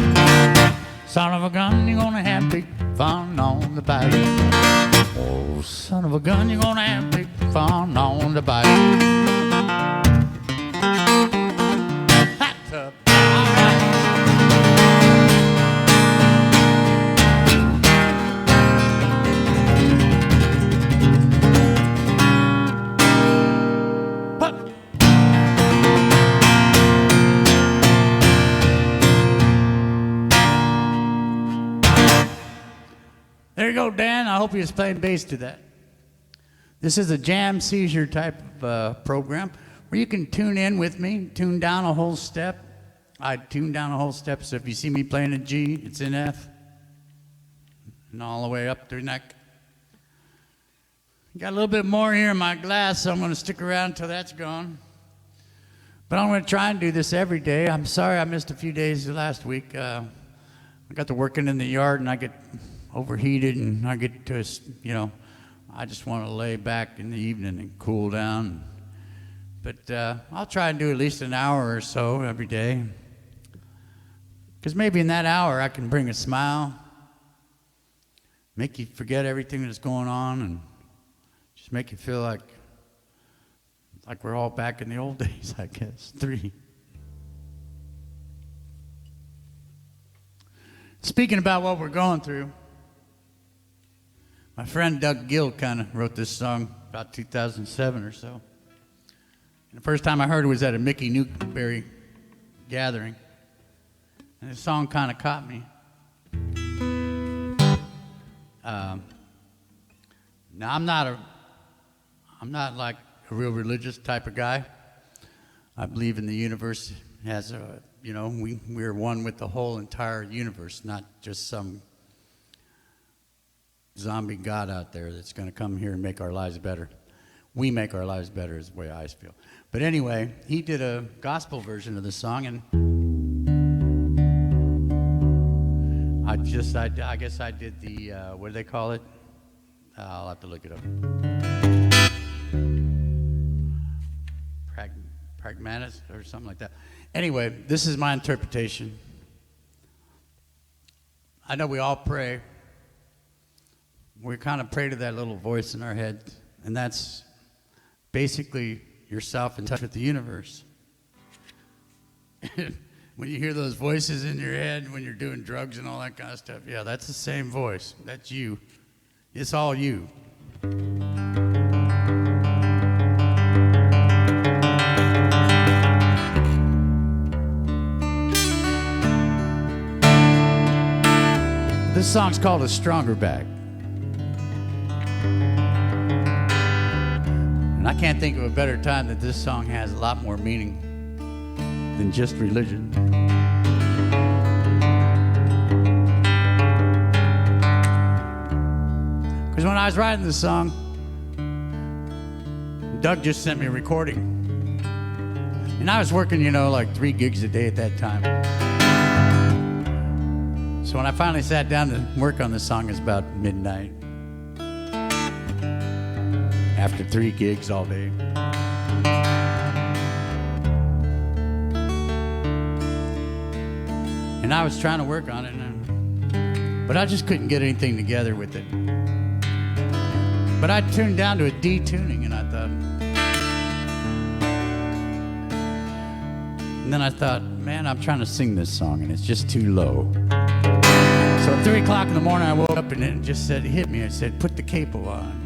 Son of a gun, you're gonna have big fun on the bayou. Oh, son of a gun, you're gonna have big fun on the bike. Hot tub. All right. Hup. There you go, Dan. I hope he was playing bass to that. This is a jam seizure type of program where you can tune in with me, tune down a whole step. I tune down a whole step, so if you see me playing a G, it's in F, and all the way up through neck. Got a little bit more here in my glass, so I'm going to stick around until that's gone. But I'm going to try and do this every day. I'm sorry I missed a few days last week. I got to working in the yard, and I get overheated, and I get to, you know, I just want to lay back in the evening and cool down. But I'll try and do at least an hour or so every day. Because maybe in that hour I can bring a smile, make you forget everything that's going on, and just make you feel like we're all back in the old days, I guess. 3. Speaking about what we're going through, my friend Doug Gill kind of wrote this song about 2007 or so. And the first time I heard it was at a Mickey Newberry gathering. And the song kind of caught me. Now I'm not like a real religious type of guy. I believe in the universe as a, you know, we're one with the whole entire universe, not just some zombie god out there that's going to come here and make our lives better. We make our lives better is the way I feel. But anyway, he did a gospel version of the song, and I guess I did the, what do they call it? I'll have to look it up. Pragmatist or something like that. Anyway, this is my interpretation. I know we all pray. We kind of pray to that little voice in our head, and that's basically yourself in touch with the universe. When you hear those voices in your head when you're doing drugs and all that kind of stuff, yeah, that's the same voice. That's you. It's all you. This song's called A Stronger Bag. And I can't think of a better time that this song has a lot more meaning than just religion. Because when I was writing this song, Doug just sent me a recording. And I was working, you know, like 3 gigs a day at that time. So when I finally sat down to work on this song, it was about midnight. After 3 gigs all day. And I was trying to work on it, but I just couldn't get anything together with it. But I tuned down to a D tuning, and I thought, and then I thought, man, I'm trying to sing this song, and it's just too low. So at 3 o'clock in the morning, I woke up, and it just said, it hit me. It said, put the capo on.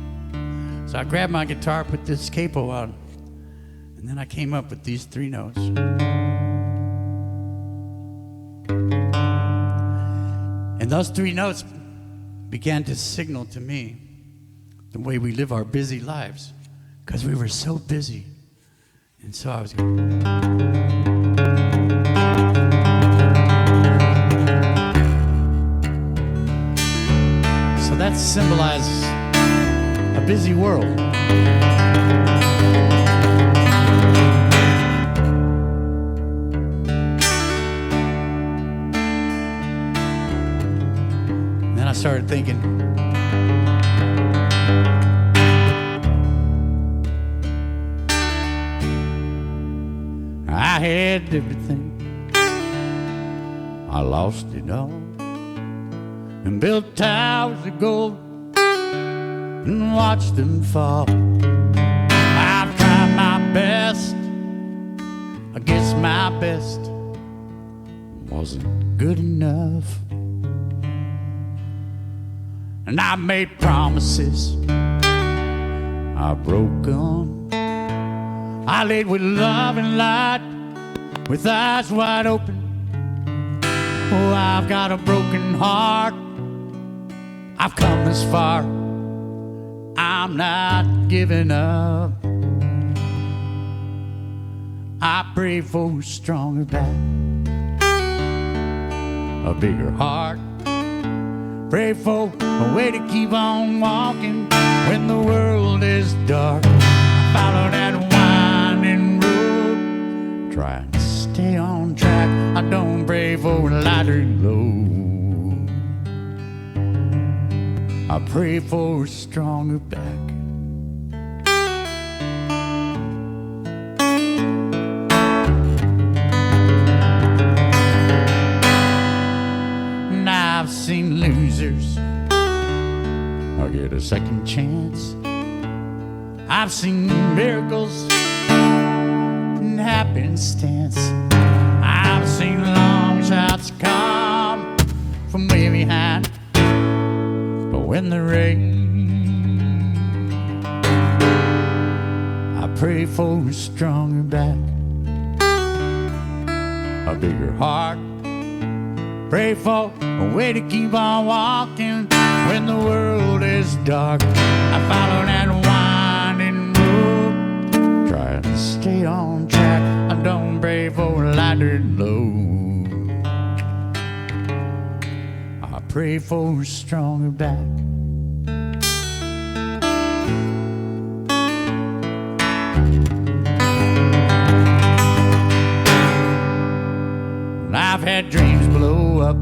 So I grabbed my guitar, put this capo on, and then I came up with these 3 notes. And those 3 notes began to signal to me the way we live our busy lives, because we were so busy. And so I was so that symbolizes a busy world. And then I started thinking, I had everything, I lost it all, and built towers of gold and watched them fall. my best wasn't good enough. And I made promises, I broke them. I laid with love and light, with eyes wide open. Oh, I've got a broken heart. I've come this far, I'm not giving up. I pray for a stronger back, a bigger heart. Pray for a way to keep on walking when the world is dark. I follow that winding road, trying to stay on track. I don't pray for a lighter load. I pray for a stronger back. And I've seen losers I get a second chance. I've seen miracles and happenstance. I've seen long shots come from way behind. But when the rain, I pray for a stronger back, a bigger heart. Pray for a way to keep on walking when the world is dark. I follow that winding road, trying to stay on track. I don't pray for a lighter load. I pray for a stronger back. I've had dreams blow up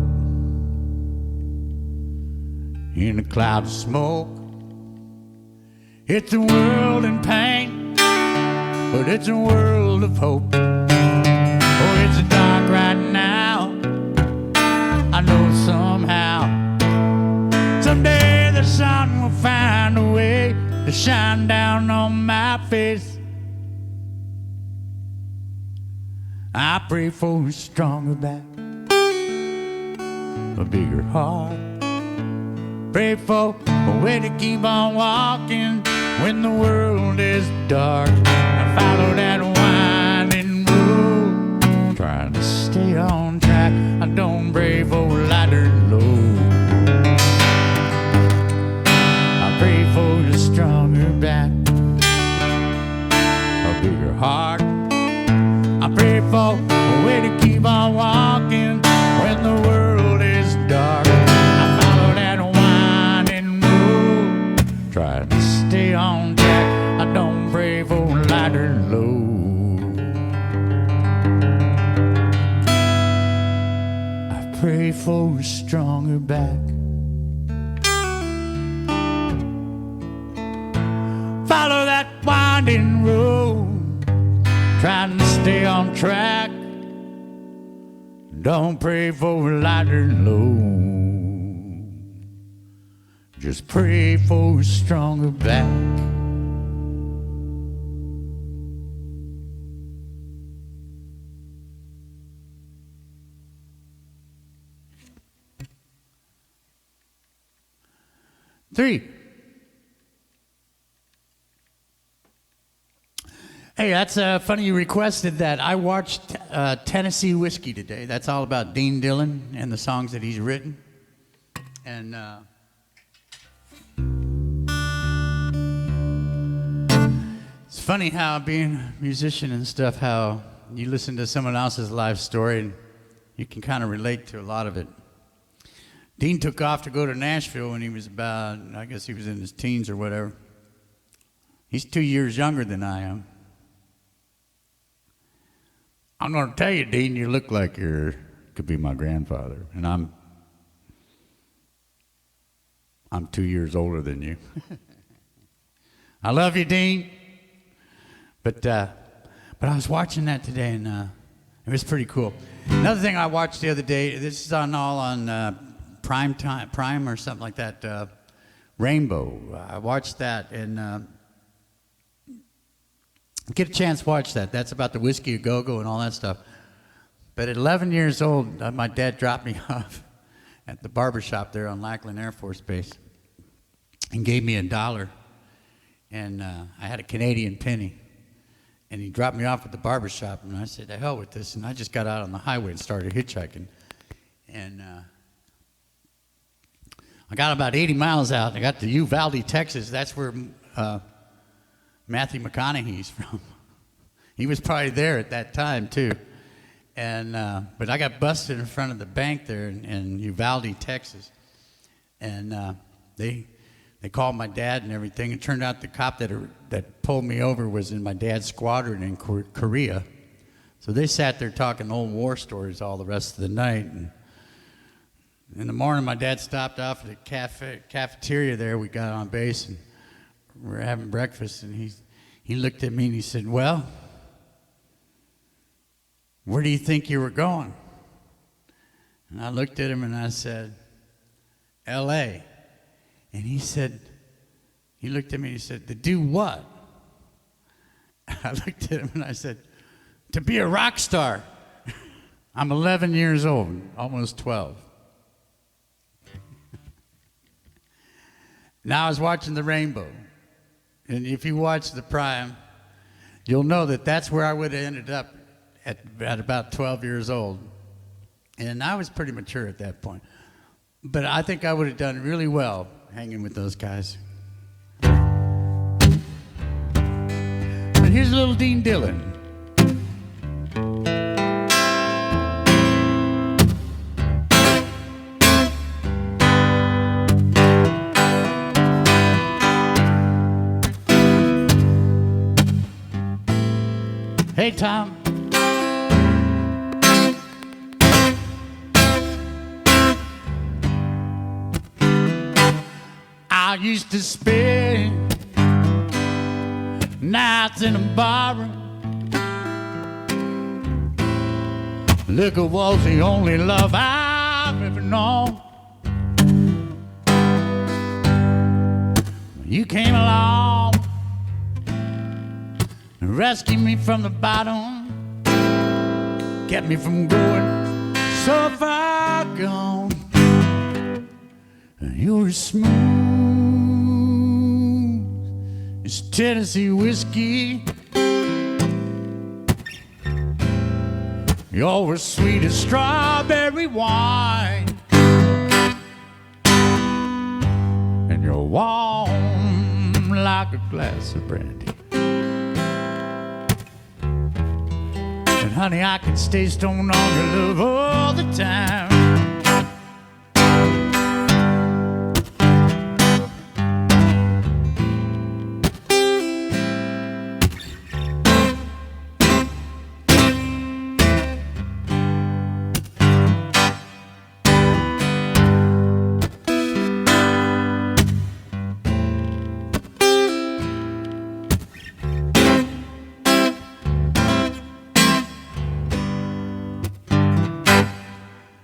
in a cloud of smoke. It's a world in pain, but it's a world of hope. Oh, it's dark right now, I know somehow. Someday the sun will find a way to shine down on my face. I pray for a stronger back, a bigger heart. Pray for a way to keep on walking when the world is dark. I follow that winding road, trying to stay on track. I don't pray for a lighter load. I pray for a stronger back, a bigger heart. I pray for a way to keep on walking when the world is dark. I follow that winding road, trying to stay on track. I don't pray for a lighter load. I pray for a stronger back. Follow that winding road, trying to stay on track. Don't pray for a lighter load. Just pray for a stronger back. Three. Hey, that's funny you requested that. I watched Tennessee Whiskey today. That's all about Dean Dillon and the songs that he's written. And it's funny how being a musician and stuff, how you listen to someone else's life story and you can kind of relate to a lot of it. Dean took off to go to Nashville when he was about, I guess he was in his teens or whatever. He's 2 years younger than I am. I'm going to tell you, Dean, you look like you could be my grandfather, and I'm 2 years older than you. I love you, Dean. But I was watching that today, and it was pretty cool. Another thing I watched the other day, this is on Prime or something like that, Rainbow. I watched that, and get a chance to watch that. That's about the Whiskey A Go-Go and all that stuff. But at 11 years old, my dad dropped me off at the barber shop there on Lackland Air Force Base and gave me $1. And I had a Canadian penny. And he dropped me off at the barber shop, and I said, "The hell with this." And I just got out on the highway and started hitchhiking. And I got about 80 miles out. I got to Uvalde, Texas. That's where Matthew McConaughey's from. He was probably there at that time, too. And but I got busted in front of the bank there in Uvalde, Texas. And they called my dad and everything. It turned out the cop that pulled me over was in my dad's squadron in Korea. So they sat there talking old war stories all the rest of the night. And in the morning, my dad stopped off at the cafeteria there. We got on base, and we were having breakfast. And he looked at me and he said, "Well, where do you think you were going?" And I looked at him and I said, "L.A." And he looked at me and he said, "To do what?" I looked at him and I said, "To be a rock star." I'm 11 years old, almost 12. Now I was watching the rainbow. And if you watch the Prime, you'll know that that's where I would have ended up at about 12 years old. And I was pretty mature at that point. But I think I would have done really well hanging with those guys. But here's a little Dean Dillon. Hey, Tom. I used to spend nights in a barroom. Liquor was the only love I've ever known. You came along and rescued me from the bottom, kept me from going so far gone. You were smooth as Tennessee whiskey. You were sweet as strawberry wine, and you're warm like a glass of brandy. And honey, I can stay stoned on your love all the time.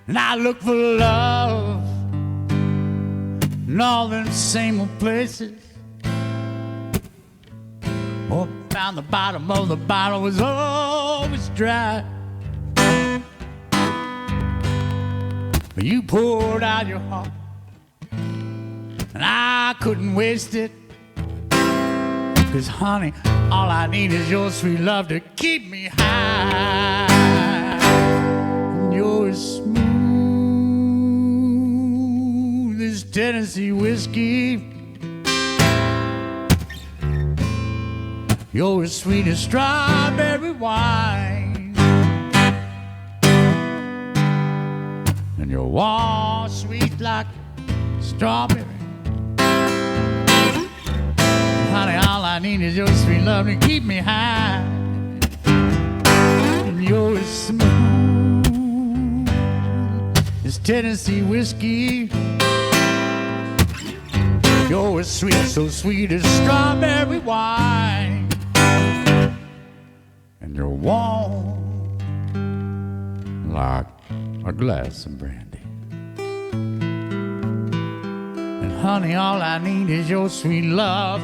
And I look for love in all them same old places. Oh, found the bottom of the bottle was always dry. But you poured out your heart, and I couldn't waste it. 'Cause honey, all I need is your sweet love to keep me high. And you're smooth as Tennessee whiskey. You're as sweet as strawberry wine, and you're warm, sweet like strawberry. Honey, all I need is your sweet love to keep me high. And you're as smooth as Tennessee whiskey. You're as sweet, so sweet as strawberry wine, and you're warm like a glass of brandy. And honey, all I need is your sweet love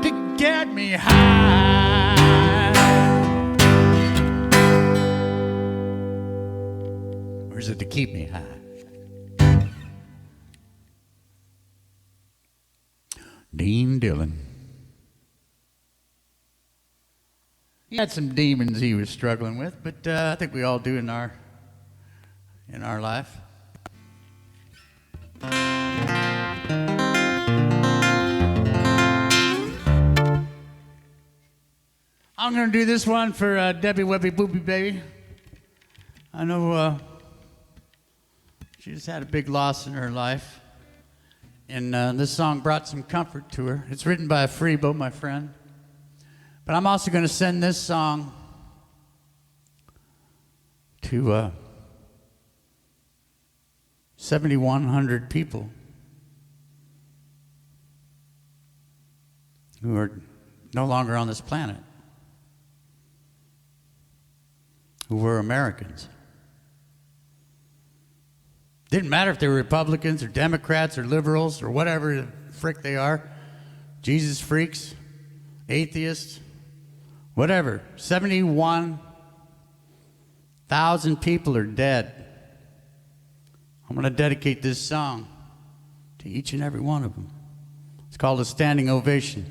to get me high. is it to keep me high? Dean Dillon. He had some demons he was struggling with, but I think we all do in our life. I'm going to do this one for Debbie Webby Boopy Baby. I know she just had a big loss in her life. And this song brought some comfort to her. It's written by a Freebo, my friend. But I'm also going to send this song to 7,100 people who are no longer on this planet, who were Americans. Didn't matter if they were Republicans or Democrats or liberals or whatever the frick they are, Jesus freaks, atheists, whatever. 71,000 people are dead. I'm going to dedicate this song to each and every one of them. It's called A Standing Ovation.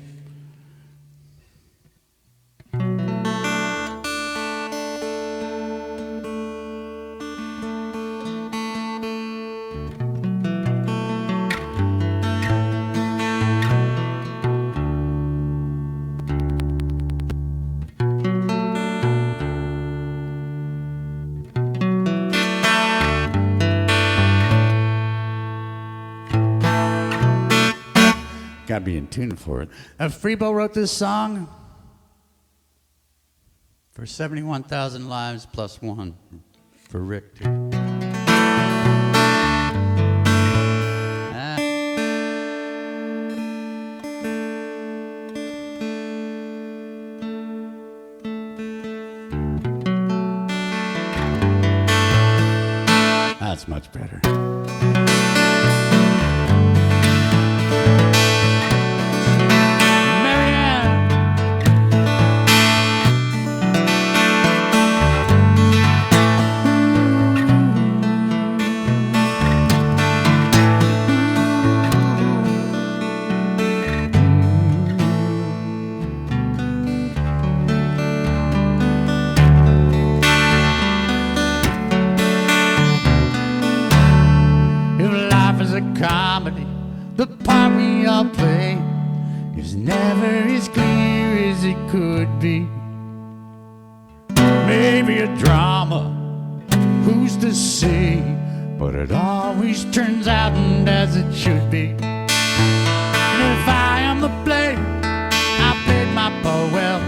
Gotta be in tune for it. Freebo wrote this song for 71,000 lives plus one for Rick, too. That's much better. Comedy, the part we all play is never as clear as it could be. Maybe a drama, who's to say? But it always turns out and as it should be. And if I am the player, I played my part well.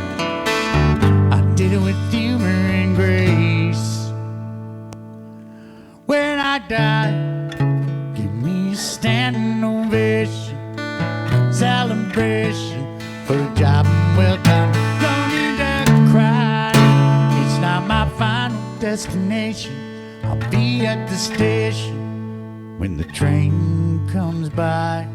I did it with humor and grace. When I die, standing ovation, celebration for a job well done. Don't need to cry, it's not my final destination. I'll be at the station when the train comes by.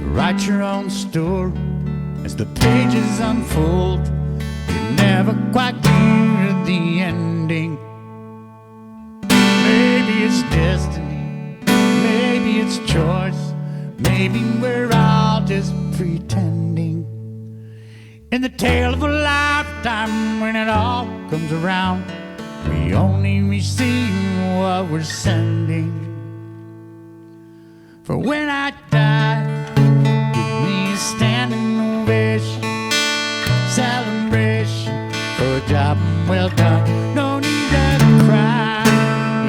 Write your own story as the pages unfold. You're never quite clear at the ending. Maybe it's destiny, maybe it's choice, maybe we're all just pretending. In the tale of a lifetime, when it all comes around, we only receive what we're sending. For when I die, standing ovation, celebration for a job well done. No need to cry,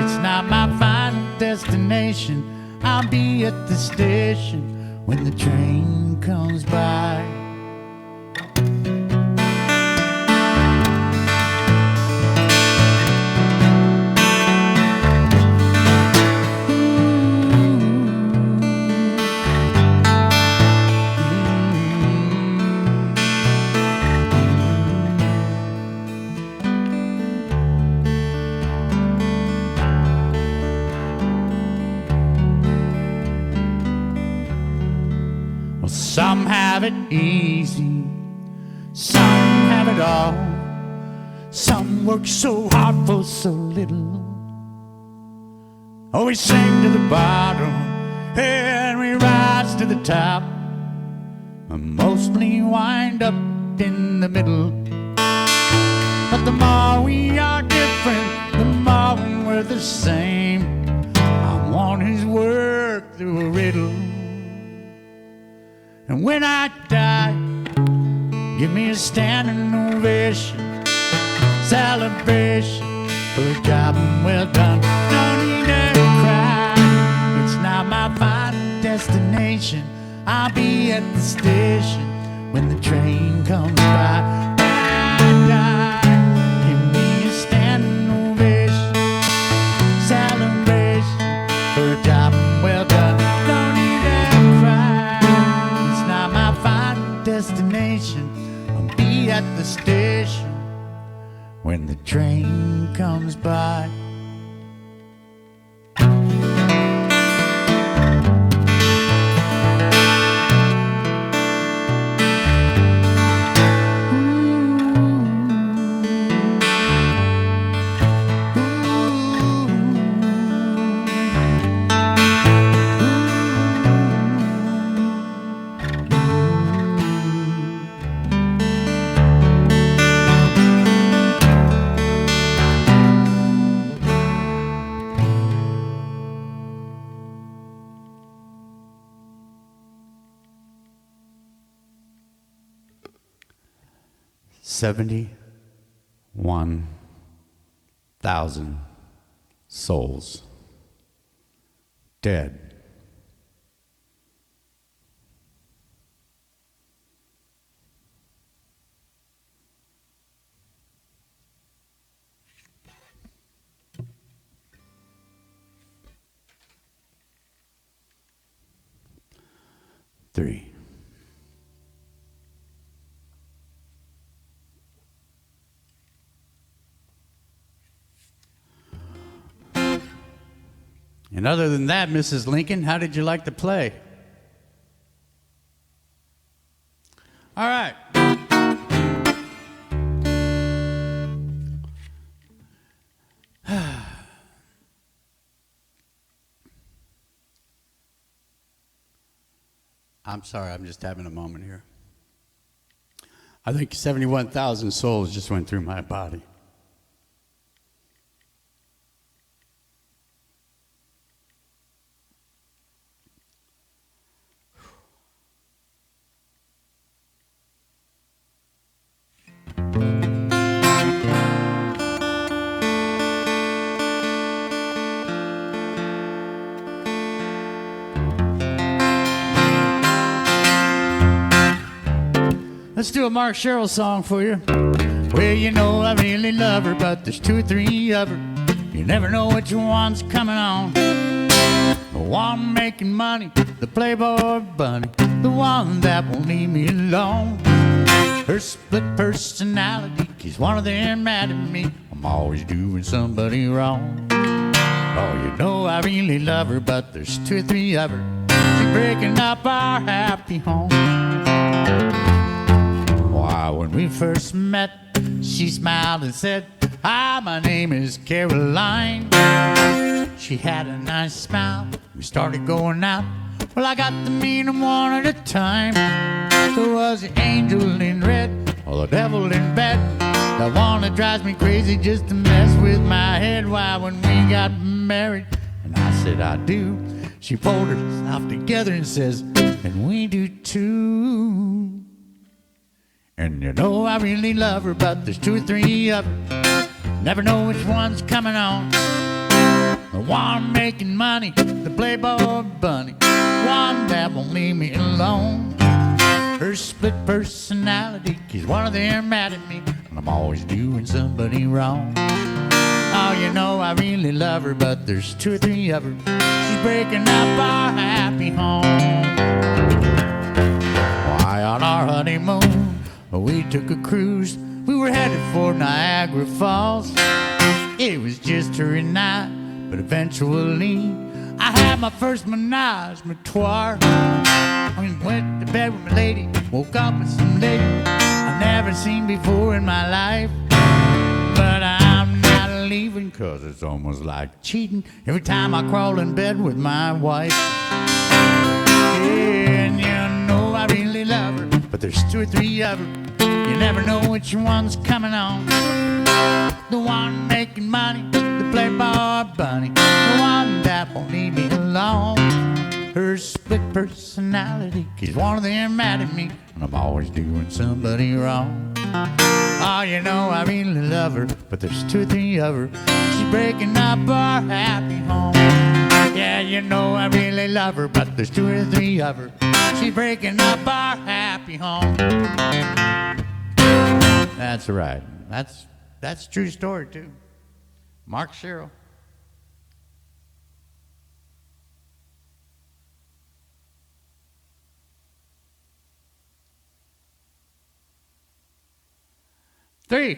it's not my final destination. I'll be at the station when the train comes by. Ooh. have it easy. Some have it all. Some work so hard for so little. Oh, we sink to the bottom and we rise to the top, and mostly wind up in the middle. But the more we are different, the more we're the same. I'm one who's worked through a riddle. And when I die, give me a standing ovation, celebration for a job well done. No need to cry, it's not my final destination. I'll be at the station when the train comes by. When I die, give me a standing ovation, celebration for a job well done. No need to cry, it's not my final destination. I'll be at the station when the train comes by. $71,000 souls dead. Three. And other than that, Mrs. Lincoln, how did you like to play? All right. I'm sorry, I'm just having a moment here. I think 71,000 souls just went through my body. Let's do a Mark Sherrill song for you. Well, you know I really love her, but there's two or three of her. You never know which one's coming on. The one making money, the playboy bunny, the one that won't leave me alone. Her split personality keeps one of them mad at me. I'm always doing somebody wrong. Oh, you know I really love her, but there's two or three of her. She's breaking up our happy home. Why, when we first met, she smiled and said, "Hi, my name is Caroline." She had a nice smile. We started going out. Well, I got to meet them one at a time. There was the angel in red, or the devil in bed, the one that drives me crazy just to mess with my head. Why, when we got married, and I said I do, she folded herself together and says, "And we do too." And you know I really love her, but there's two or three of her. Never know which one's coming on. The one making money, the playboy bunny, one that won't leave me alone. Her split personality keeps one of them mad at me, and I'm always doing somebody wrong. Oh, you know I really love her, but there's two or three of her. She's breaking up our happy home. Why, on our honeymoon, we took a cruise. We were headed for Niagara Falls. It was just her and I, but eventually I had my first menage a trois. I went to bed with my lady, woke up with some lady I've never seen before in my life. But I'm not leaving, cause it's almost like cheating every time I crawl in bed with my wife. And you know I really love her, but there's 2 or 3 of her. You never know which one's coming on. The one making money, the playboy bunny, the one that won't leave me alone. Her split personality keeps one of them mad at me, and I'm always doing somebody wrong. Oh, you know I really love her, but there's 2 or 3 of her. She's breaking up our happy home. Yeah, you know I really love her, but there's 2 or 3 of her. She's breaking up our happy home. That's right. That's a true story too. Mark Sherrill. Three.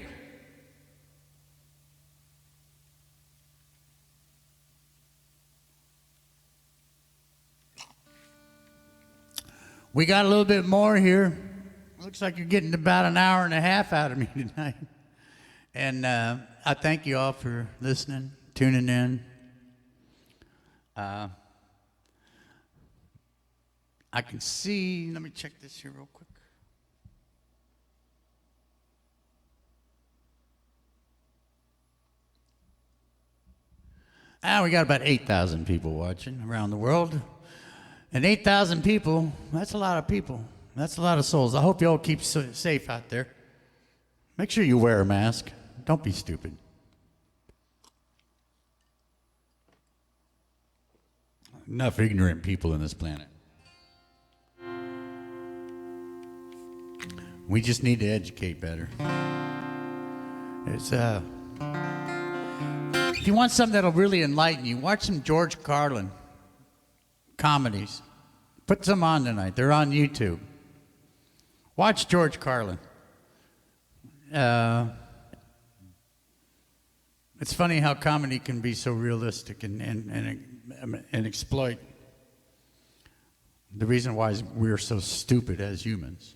We got a little bit more here. Looks like you're getting about an hour and a half out of me tonight. And I thank you all for listening, tuning in. I can see, let me check this here real quick. We got about 8,000 people watching around the world. And 8,000 people, that's a lot of people. That's a lot of souls. I hope you all keep safe out there. Make sure you wear a mask. Don't be stupid. Enough ignorant people in this planet. We just need to educate better. It's if you want something that'll really enlighten you, watch some George Carlin comedies. Put some on tonight. They're on YouTube. Watch George Carlin. It's funny how comedy can be so realistic and exploit the reason why we're so stupid as humans.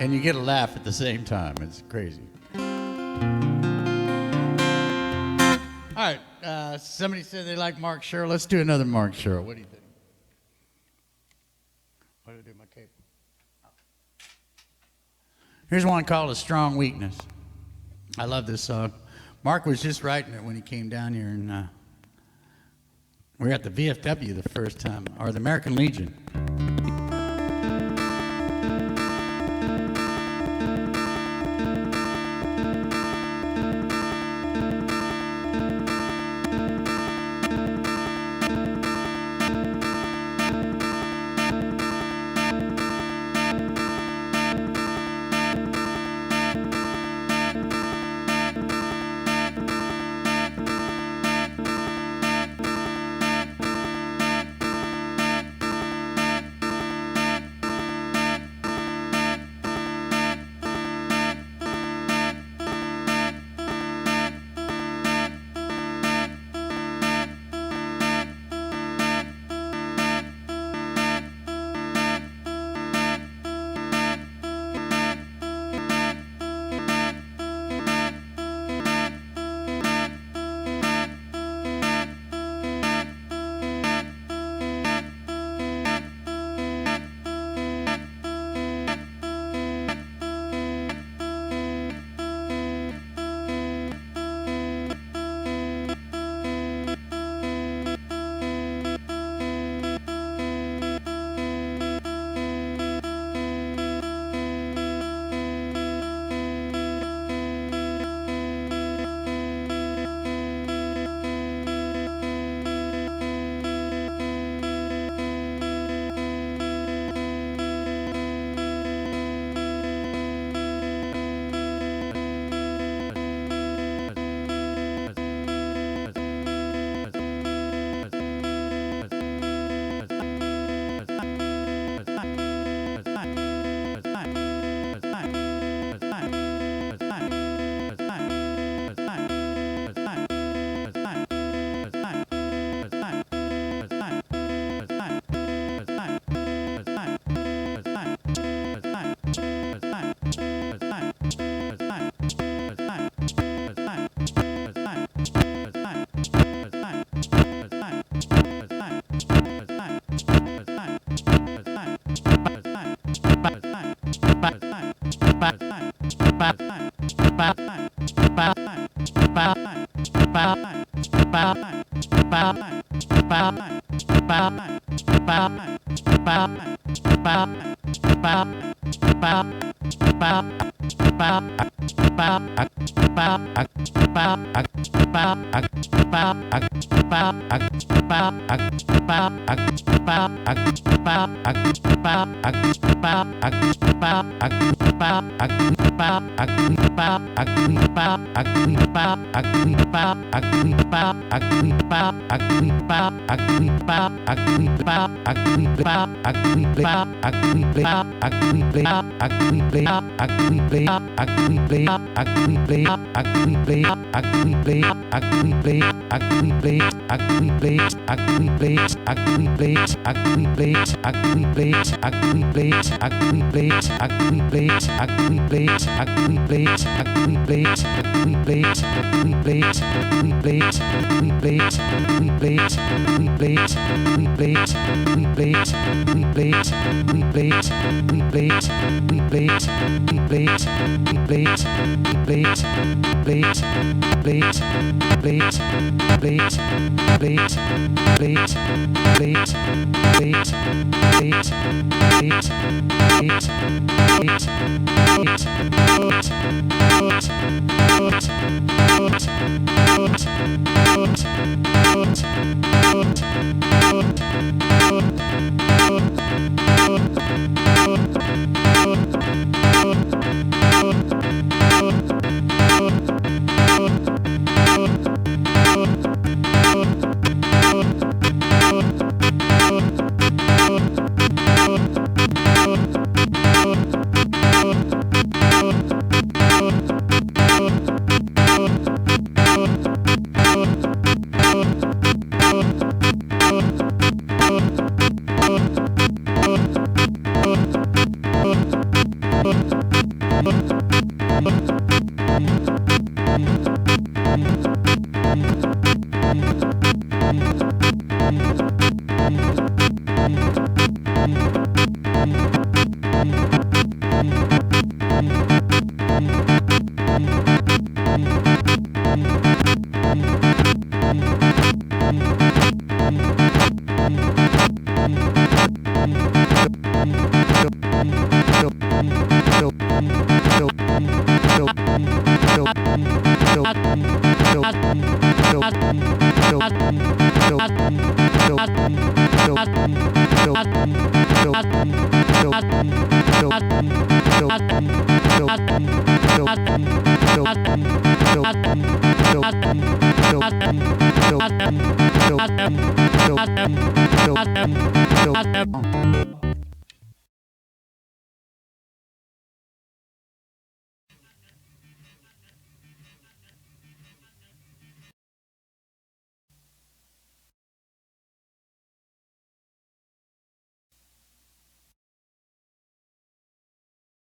And you get a laugh at the same time. It's crazy. All right. Somebody said they like Mark Sherrill. Let's do another Mark Sherrill. What do you think? What did I do with my cable? Oh. Here's one called A Strong Weakness. I love this song. Mark was just writing it when he came down here, and we were at the VFW the first time, or the American Legion.